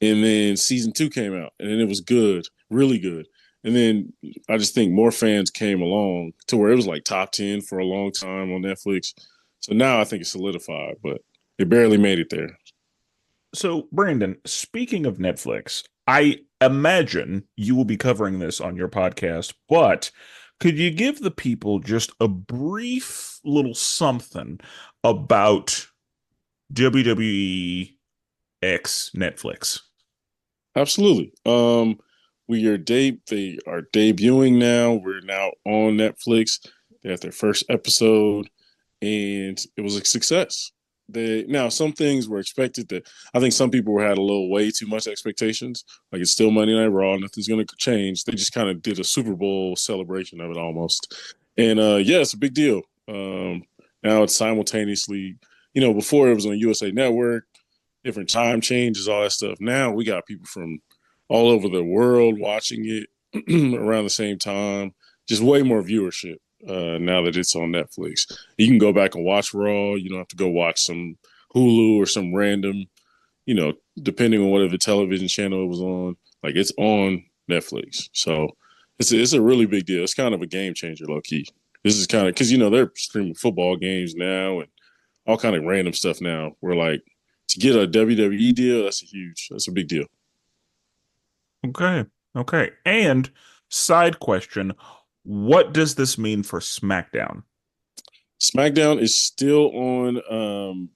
And then season 2 came out and then it was good, really good. And then I just think more fans came along to where it was like top 10 for a long time on Netflix. So now I think it's solidified, but it barely made it there. So, Brandon, speaking of Netflix, I imagine you will be covering this on your podcast, but could you give the people just a brief little something about WWE X Netflix? Absolutely. They are debuting now. We're now on Netflix. They had their first episode, and it was a success. They now some things were expected that I think some people had a little way too much expectations. Like it's still Monday Night Raw, nothing's going to change. They just kind of did a Super Bowl celebration of it almost, and yeah, it's a big deal. Now it's simultaneously, before it was on USA Network, different time changes, all that stuff. Now we got people from all over the world watching it around the same time. Just way more viewership now that it's on Netflix. You can go back and watch Raw. You don't have to go watch some Hulu or some random, depending on whatever television channel it was on. Like it's on Netflix. So it's a really big deal. It's kind of a game changer, low key. This is kind of because they're streaming football games now and all kind of random stuff now. We're like to get a WWE deal, that's a big deal. Okay. Okay. And side question, what does this mean for SmackDown? SmackDown is still on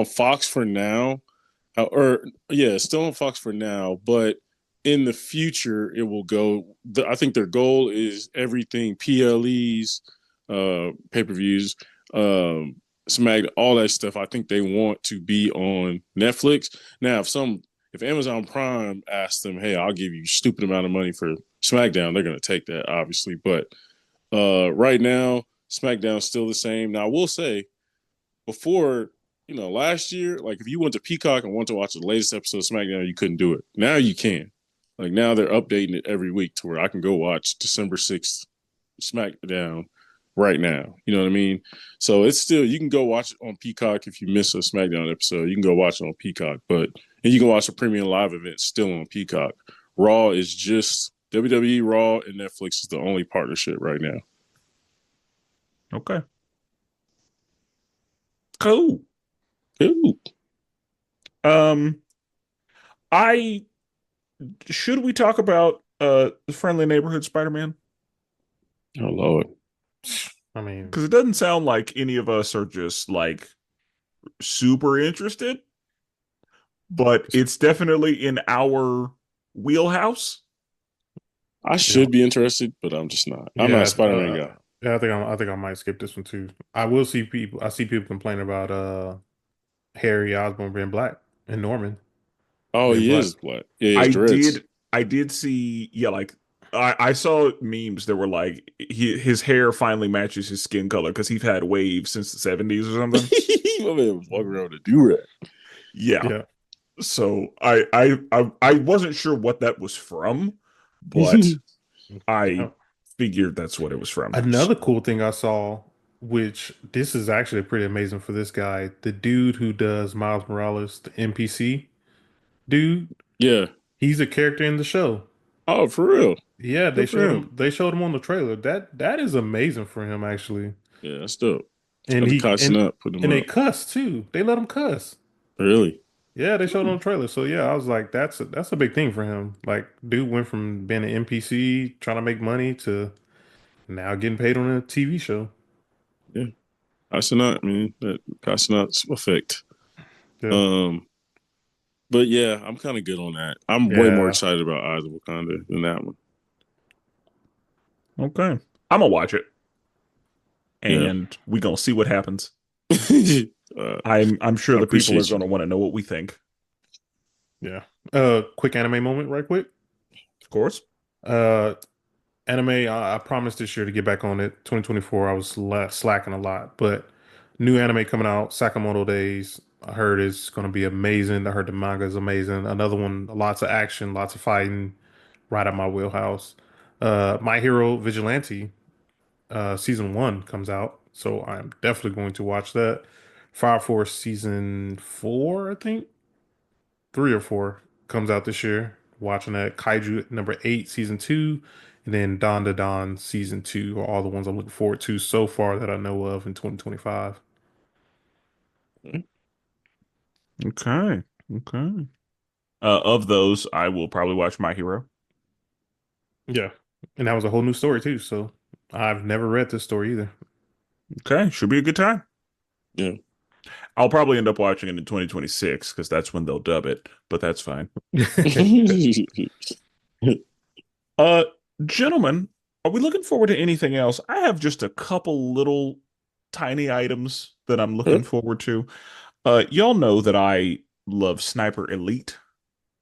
Fox for now. Or yeah, it's still on Fox for now, but in the future it will go. I think their goal is everything PLEs, pay-per-views, Smack, all that stuff. I think they want to be on Netflix. Now, if Amazon Prime asks them, "Hey, I'll give you a stupid amount of money for SmackDown," they're going to take that, obviously. But right now, SmackDown's still the same. Now, I will say, before, last year, like if you went to Peacock and wanted to watch the latest episode of SmackDown, you couldn't do it. Now you can. Like now they're updating it every week to where I can go watch December 6th SmackDown right now. You know what I mean? So it's still, you can go watch it on Peacock if you miss a SmackDown episode. You can go watch it on Peacock, and you can watch the premium live event still on Peacock. Raw is just WWE Raw and Netflix is the only partnership right now. Okay. Cool. Ooh, Um, I should we talk about the Friendly Neighborhood Spider-Man? oh Lord. I mean, Because it doesn't sound like any of us are just like super interested, but it's definitely in our wheelhouse. I you know, should be interested, but I'm just not. I'm not a yeah, Spider-Man guy. yeah. I think I might skip this one too. I see people complain about Harry Osborn being black and Norman Oh, being he black. is black. Yeah, he has I dreads. did I did see, yeah, like I saw memes that were like his hair finally matches his skin color because he's had waves since the 70s or something. My man was walking around with a do-rag. Yeah. Yeah, So I wasn't sure what that was from, but I Yeah. figured that's what it was from. Another cool thing I saw, which this is actually pretty amazing for this guy, the dude who does Miles Morales, the NPC dude, Yeah. he's a character in the show. Oh, for real. Yeah, they Good for showed him him. they showed him on the trailer. That is amazing for him actually. Yeah, that's dope. And Got the he catching up, put him and they up. cuss too. They let him cuss. Really? Yeah, they showed Hmm. on the trailer. So yeah, I was like, that's a big thing for him. Like, dude went from being an NPC trying to make money to now getting paid on a TV show. Yeah. Catching up, man. That catching up effect. Yeah. Um, but yeah, I'm kind of good on that. I'm way more Yeah. excited about Eyes of Wakanda than that one. Okay. I'm gonna watch it Yeah. and we gonna see what happens. uh, I'm sure I the people are appreciate you. gonna want to know what we think. Yeah. Quick anime moment, right quick. Of course. Uh, Anime, I promised this year to get back on it. 2024, I was slacking a lot, but new anime coming out, Sakamoto Days. I heard it's going to be amazing. I heard the manga is amazing. Another one, lots of action, lots of fighting, right up my wheelhouse. My Hero Vigilante, season one comes out, so I'm definitely going to watch that. Fire Force season four, I think, three or four comes out this year. Watching that Kaiju number eight, season two, and then Dawn to Dawn season two are all the ones I'm looking forward to so far that I know of in 2025. Okay. Okay. Of those, I will probably watch My Hero. Yeah. And that was a whole new story too. So I've never read this story either. Okay, should be a good time. Yeah. I'll probably end up watching it in 2026 because that's when they'll dub it, but that's fine. Uh, Gentlemen, are we looking forward to anything else? I have just a couple little tiny items that I'm looking forward to. Y'all know that I love Sniper Elite,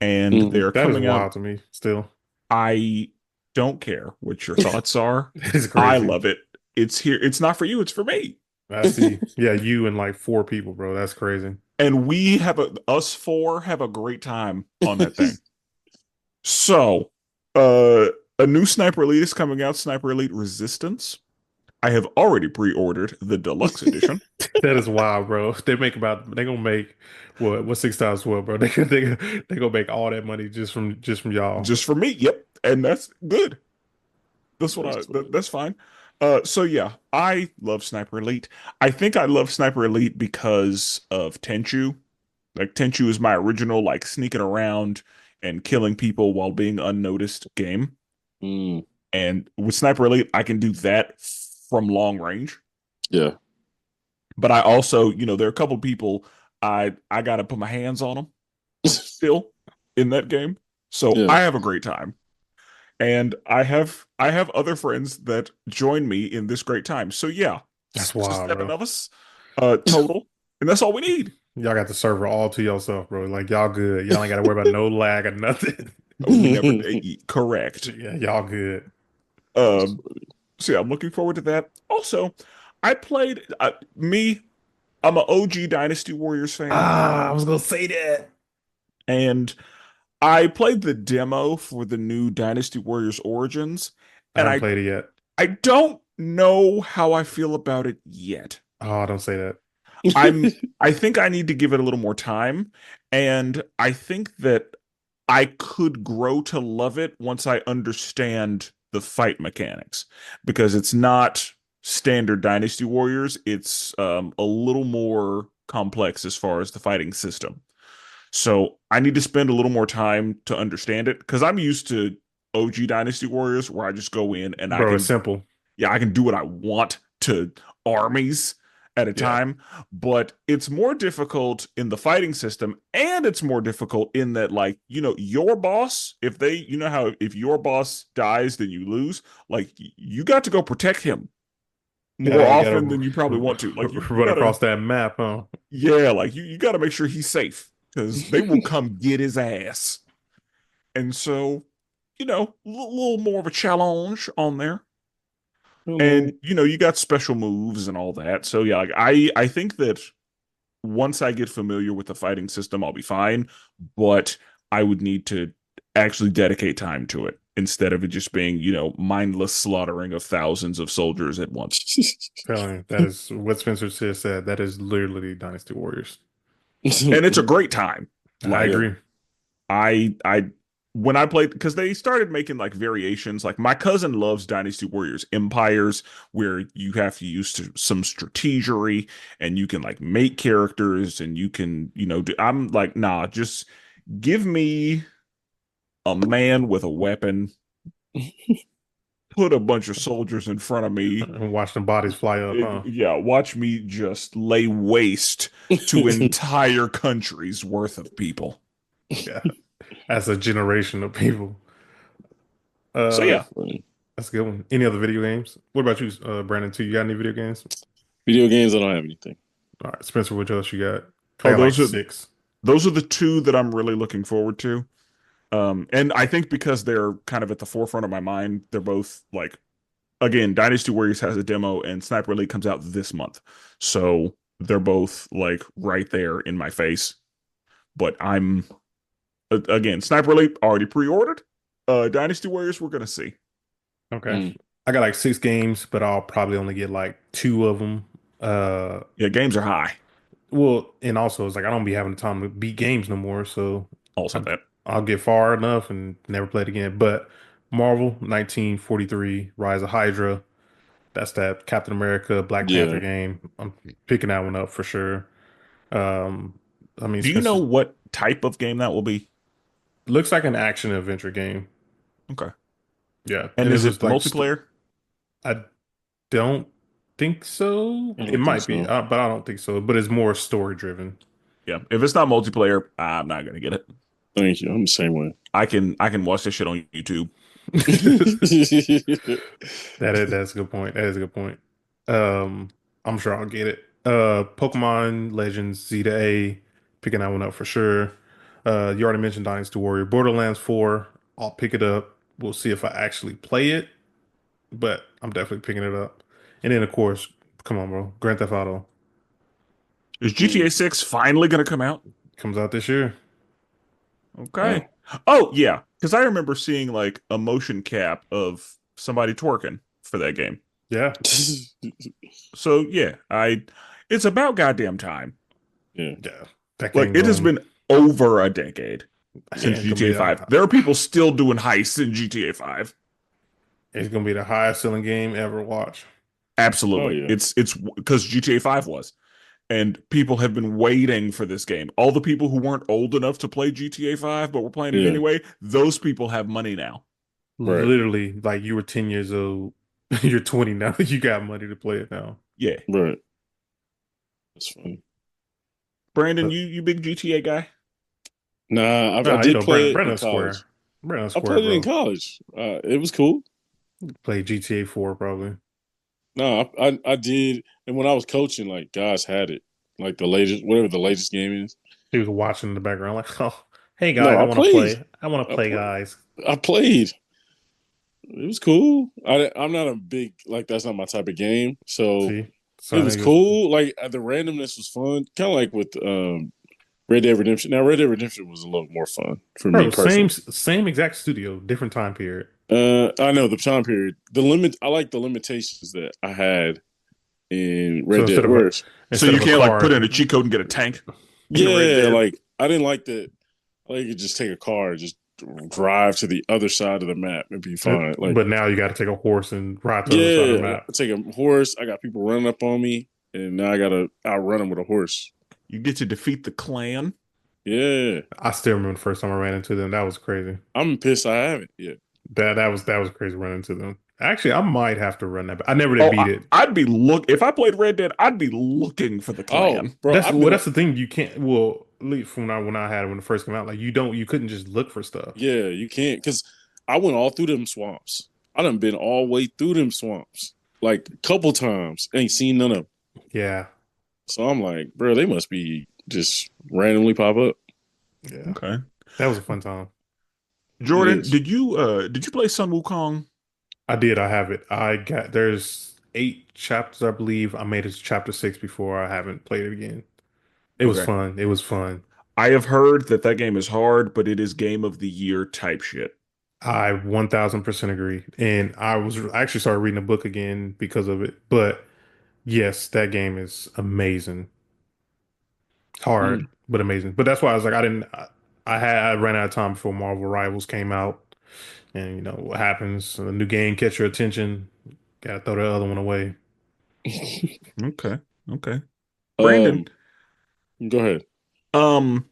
and they're That is coming out. wild to me still. I don't care what your thoughts are. That is I crazy. love it. It's here. It's not for you, it's for me. I see. Yeah, you and like four people, bro. That's crazy. And we have us four have a great time on that thing. So, uh, a new Sniper Elite is coming out, Sniper Elite Resistance. I have already pre-ordered the deluxe edition That is wild, bro. They gonna make what 6 times 12, bro. They gonna make all that money just from y'all. just for me. Yep, and that's good. That's what That's funny. that's fine. So yeah, I love Sniper Elite. I think I love Sniper Elite because of Tenchu. Like Tenchu is my original like sneaking around and killing people while being unnoticed game. Mm, And with Sniper Elite, I can do that from long range. yeah. But I also, there are a couple people I gotta put my hands on them still in that game. So Yeah. I have a great time. And I have other friends that join me in this great time. So yeah, That's six or wild, seven bro. of us total, and that's all we need. Y'all got the server all to yourself, bro. Like y'all good. Y'all ain't gotta worry about no lag or nothing. We never correct. Yeah, y'all good. That's Um, funny. so yeah, I'm looking forward to that. Also, I played me. I'm an OG Dynasty Warriors fan, I was gonna say that. and I played the demo for the new Dynasty Warriors Origins, I and haven't I played it yet. I don't know how I feel about it yet. Oh, don't say that. I'm I think I need to give it a little more time, and I think that I could grow to love it once I understand the fight mechanics because it's not standard Dynasty Warriors. It's a little more complex as far as the fighting system. So I need to spend a little more time to understand it because I'm used to OG Dynasty Warriors where I just go in and I Bro, it's can, simple. yeah, I can do what I want to armies at a Yeah. time. But it's more difficult in the fighting system, and it's more difficult in that, like, your boss, if they, how if your boss dies, then you lose. Like, you got to go protect him more Yeah, you gotta often than you probably want to. Like, you run gotta, across that map, huh? yeah, like you got to make sure he's safe because they will come get his ass. And so, little more of a challenge on there. And Hello. you got special moves and all that. So yeah, like I think that once I get familiar with the fighting system, I'll be fine. But I would need to actually dedicate time to it instead of it just being, mindless slaughtering of thousands of soldiers at once. Telling you, that is what Spencer just said. That is literally Dynasty Warriors. And it's a great time. I Like Yeah. agree. I when I played, because they started making like variations. Like my cousin loves Dynasty Warriors Empires, where you have to use some strategery and you can like make characters and you can, I'm like, nah, just give me a man with a weapon, put a bunch of soldiers in front of me. And watch the bodies fly up, huh? Yeah, watch me just lay waste to entire countries worth of people. Yeah. That's a generation of people. So Uh, yeah, That's funny. that's a good one. Any other video games? What about you, Brandon? Too? You got any video games? Video games, I don't have anything. All right, Spencer. What else you got? I oh, got like six. those are the two that I'm really looking forward to. And I think because they're kind of at the forefront of my mind, they're both like, again, Dynasty Warriors has a demo and Sniper Elite comes out this month. So they're both like right there in my face. But again, Sniper Elite already pre-ordered. Dynasty Warriors, we're gonna see. Okay. Mm. I got like six games, but I'll probably only get like two of them. Yeah, games are high. Well, and also it's like I don't be having the time to beat games no more, so Also I, that. I'll get far enough and never play it again. But Marvel 1943, Rise of Hydra, that's that Captain America, Black Panther Yeah. game. I'm picking that one up for sure. Um, I mean, Do you know Spencer what type of game that will be? looks like an action adventure game. Okay. Yeah, And and it is it was like multiplayer? I don't think so. I It don't think might be, so. but I don't think so. But it's more story driven. Yeah. If it's not multiplayer, I'm not gonna get it. Thank you. I'm the same way. I can watch this shit on YouTube. That's a good point. That is a good point. Um, I'm sure I'll get it. Pokemon Legends Z to A, picking that one up for sure. You already mentioned Dynasty Warrior. Borderlands 4, I'll pick it up. We'll see if I actually play it, but I'm definitely picking it up. And then of course, come on, bro, Grand Theft Auto Is GTA 6 finally gonna come out? comes out this year. Okay. Oh. Oh yeah, because I remember seeing like a motion cap of somebody twerking for that game. Yeah, So yeah, it's about goddamn time. Yeah. yeah. That Like game it has going. been over a decade since It's gonna be GTA 5. There are people still doing heists in GTA 5. it's gonna be the highest selling game ever. Watch. Oh Absolutely. yeah. It's because GTA 5 was. And people have been waiting for this game. All the people who weren't old enough to play GTA 5 but were playing it Yeah. anyway, those people have money now. Right. Literally, like you were 10 years old, you're 20 now. You got money to play it now. Yeah. Right. That's funny. Brandon, But you big GTA guy? Nah, I nah, you did know, play it in Brandon college. Square. Brandon I Square, played it in bro. college. It was cool. Play GTA 4 probably. No, I did, and when I was coaching, like guys had it, like the latest, whatever the latest game is. He was watching in the background, like, oh, hey No, guys, I want to play. I want to I play, played, guys. I played. It was cool. I'm not a big like that's not my type of game, so See? So it I was think it was cool. Like the randomness was fun, kind of like with Red Dead Redemption. Now Red Dead Redemption was a little more fun for me bro, same personally. same exact studio, different time period. I know the time period, the limit. I like the limitations that I had in So Red Dead. Whereas, So instead you of a can't like put car, in a cheat code and get a tank in Red yeah, Dead? like I didn't like that. Like you could just take a car, and just drive to the other side of the map and be fine. Like, but now you got to take a horse and ride to the other side of yeah, the I map. gotta take a horse. I got people running up on me, and now I gotta outrun them with a horse. You get to defeat the clan. Yeah, I still remember the first time I ran into them. That was crazy. I'm pissed I haven't yet. That was crazy running into them. Actually, I might have to run that. I never did Oh, beat it. I'd be if I played Red Dead, I'd be looking for the Oh, clan. bro, That's I've been that's the thing. You can't. Well, at least from when I had it when it first came out, like you couldn't just look for stuff. yeah, you can't because I went all through them swamps. I done been all the way through them swamps like a couple times. Ain't seen none of them. Yeah, So I'm like, bro, they must be just randomly pop up. yeah. Okay. That was a fun time. It Jordan, is. did you play Sun Wukong? I did. I have it. I got there's 8 chapters, I believe. I made it to chapter 6 before. I haven't played it again. It was Okay. fun. It was fun. I have heard that that game is hard, but it is game of the year type shit. I 1000% agree. And I actually started reading a book again because of it. But yes, that game is amazing. Mm. Hard, but amazing. But that's why I was like, I ran out of time before Marvel Rivals came out. And you know what happens? A new game catch your attention. Gotta throw the other one away. Okay. Okay. Brandon, um, Go ahead. um,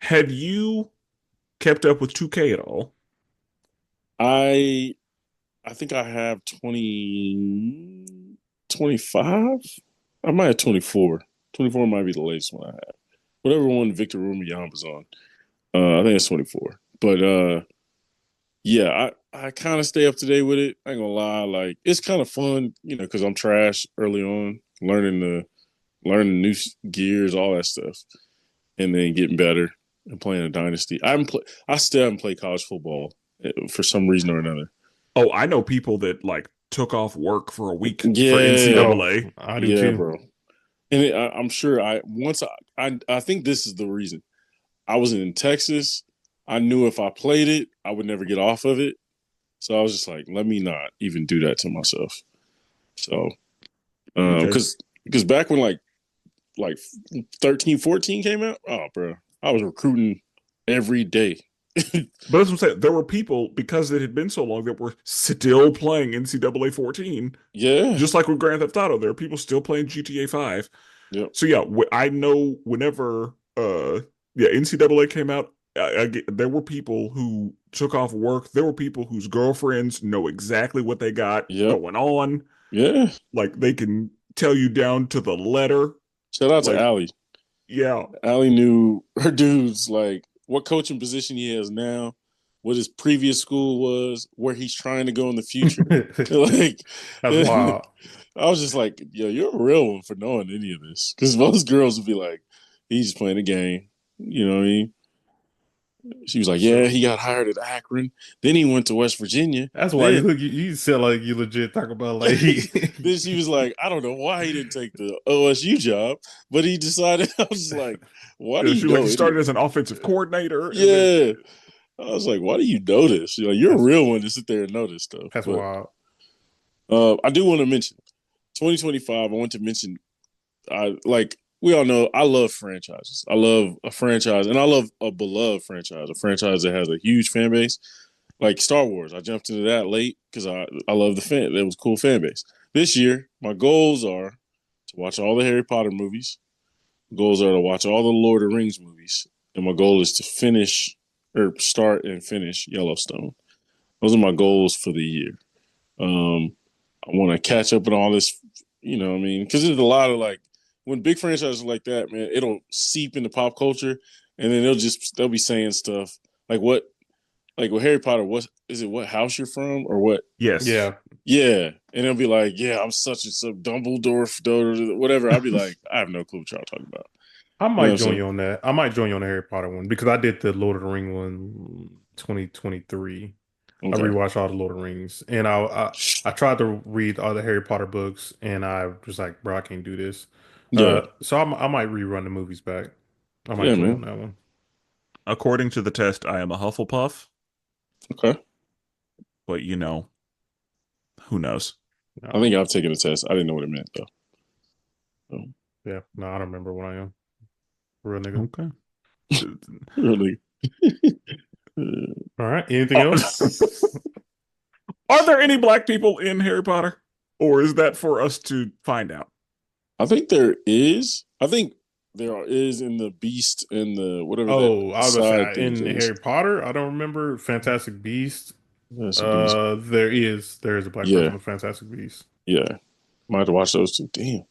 have you kept up with 2K at all? I I think I have 20 25. I might have 24. 24 might be the latest one I have. Whatever one Victor Wembanyama on. I think it's 24. But yeah, I kind of stay up to date with it. I ain't gonna lie, like it's kind of fun, because I'm trash early on, learning new gears, all that stuff, and then getting better and playing a dynasty. I still haven't played college football for some reason or another. Oh, I know people that like took off work for a week for Yeah, Oh, NCAA. I do yeah, too. bro. And I'm sure I think this is the reason. I was in Texas. I knew if I played it, I would never get off of it. So I was just like, let me not even do that to myself. So, Okay. because back when like 13, 14 came out, oh, bro, I was recruiting every day. But as I'm saying, there were people, because it had been so long, that were still playing NCAA 14, Yeah. just like with Grand Theft Auto. There are people still playing GTA 5. Yep. So yeah, I know whenever yeah, NCAA came out, there were people who took off work. There were people whose girlfriends know exactly what they got Yep. going on. Yeah. Like they can tell you down to the letter. Shout out to Like, Allie. yeah, Allie knew her dudes like what coaching position he has now, what his previous school was, where he's trying to go in the future. Like, That's I wild. was just like, yo, you're a real one for knowing any of this. Because most girls would be like, he's just playing a game. You know what I mean? She was like, yeah, so he got hired at Akron. Then he went to West Virginia. That's why you Then look. You sound like you legit talk about like. then she was like, I don't know why he didn't take the OSU job, but he decided. I was just like, why do yeah, you she like know he any of started as this? an offensive coordinator, and then Yeah. I was like, why do you know this? You're a that's real one to sit there and know this stuff. that's But wild. I do want to mention 2025. I want to mention, we all know, I love franchises. I love a franchise, and I love a beloved franchise, a franchise that has a huge fan base. Like Star Wars, I jumped into that late because I love the fan. That was a cool fan base. This year, my goals are to watch all the Harry Potter movies. Goals are to watch all the Lord of the Rings movies, and my goal is to finish or start and finish Yellowstone. Those are my goals for the year. I want to catch up on all this, what I mean? Because there's a lot of like, when big franchises like that, man, it'll seep into pop culture, and then they'll be saying stuff like like with Harry Potter, what is it? What house you're from, or what? yes, Yeah, Yeah, and they'll be like, yeah, I'm such and such Dumbledore, whatever. I'll be like, I have no clue what y'all talking about. I You know what might I'm join saying? you on that. I might join you on the Harry Potter one because I did the Lord of the Ring one 2023. I Okay. rewatched all the Lord of the Rings, and I tried to read all the Harry Potter books, and I was like, bro, I can't do this. Yeah. So I might rerun the movies back. I might Yeah, join you on man. that one. according to the test, I am a Hufflepuff, Okay. but who knows? I No, think I've taken a test. I didn't know what it meant though. So, yeah, no, I don't remember what I am. Real nigga. Okay. really. All right. Anything Oh, else? are there any black people in Harry Potter, or is that for us to find out? I think there is. I think is in the Beast and the whatever that Oh, I was about to side say thing in is. Harry Potter, I don't remember Fantastic Beast. That's a Beast. There is a black person Yeah, with Fantastic Beast. yeah. Might have to watch those two. Damn.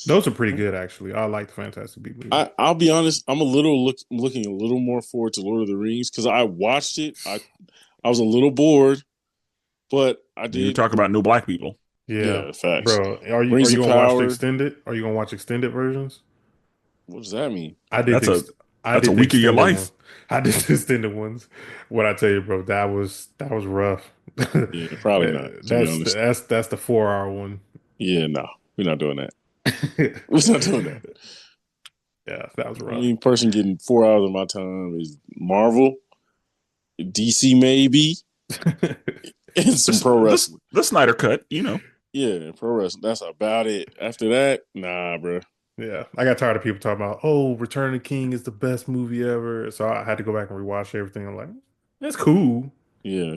Those are pretty good, actually. I like the Fantastic Beast movie. I'll be honest. I'm a little looking a little more forward to Lord of the Rings because I watched it. I was a little bored, but I You did. talk about new black people. Yeah, Yeah, facts. bro. Are Rings you of gonna watch the Power. extended? Are you gonna watch extended versions? What does that mean? I did That's the a ex- I that's a did the week of your extended one. life. I did the extended ones. What I tell you, bro, that was rough. Yeah, probably not. To be honest. That's the 4 hour one. Yeah, no, we're not doing that. We're not doing that. Yeah, that was rough. Only person getting 4 hours of my time is Marvel, DC maybe, and some This pro this wrestling. the Snyder cut, you know. Yeah, pro wrestling. That's about it. After that, nah, bro. Yeah, I got tired of people talking about, oh, Return of the King is the best movie ever. So I had to go back and rewatch everything. I'm like, that's cool. Yeah,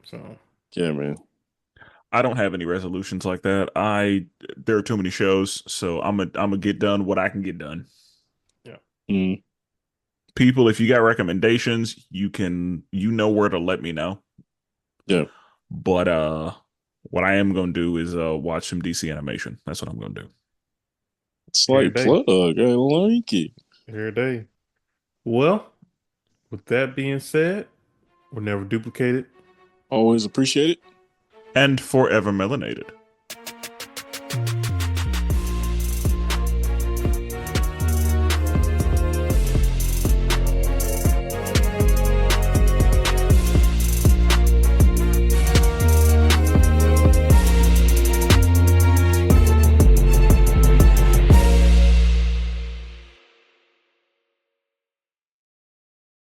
So yeah, man. I don't have any resolutions like that. There are too many shows, so I'm gonna get done what I can get done. yeah, Mm, People, if you got recommendations, you know where to let me know. yeah. But what I am gonna do is watch some DC animation. That's what I'm gonna do. here Slight today, plug. I like it. here today. Well, with that being said, we're never duplicated. Always appreciate it. And forever melanated.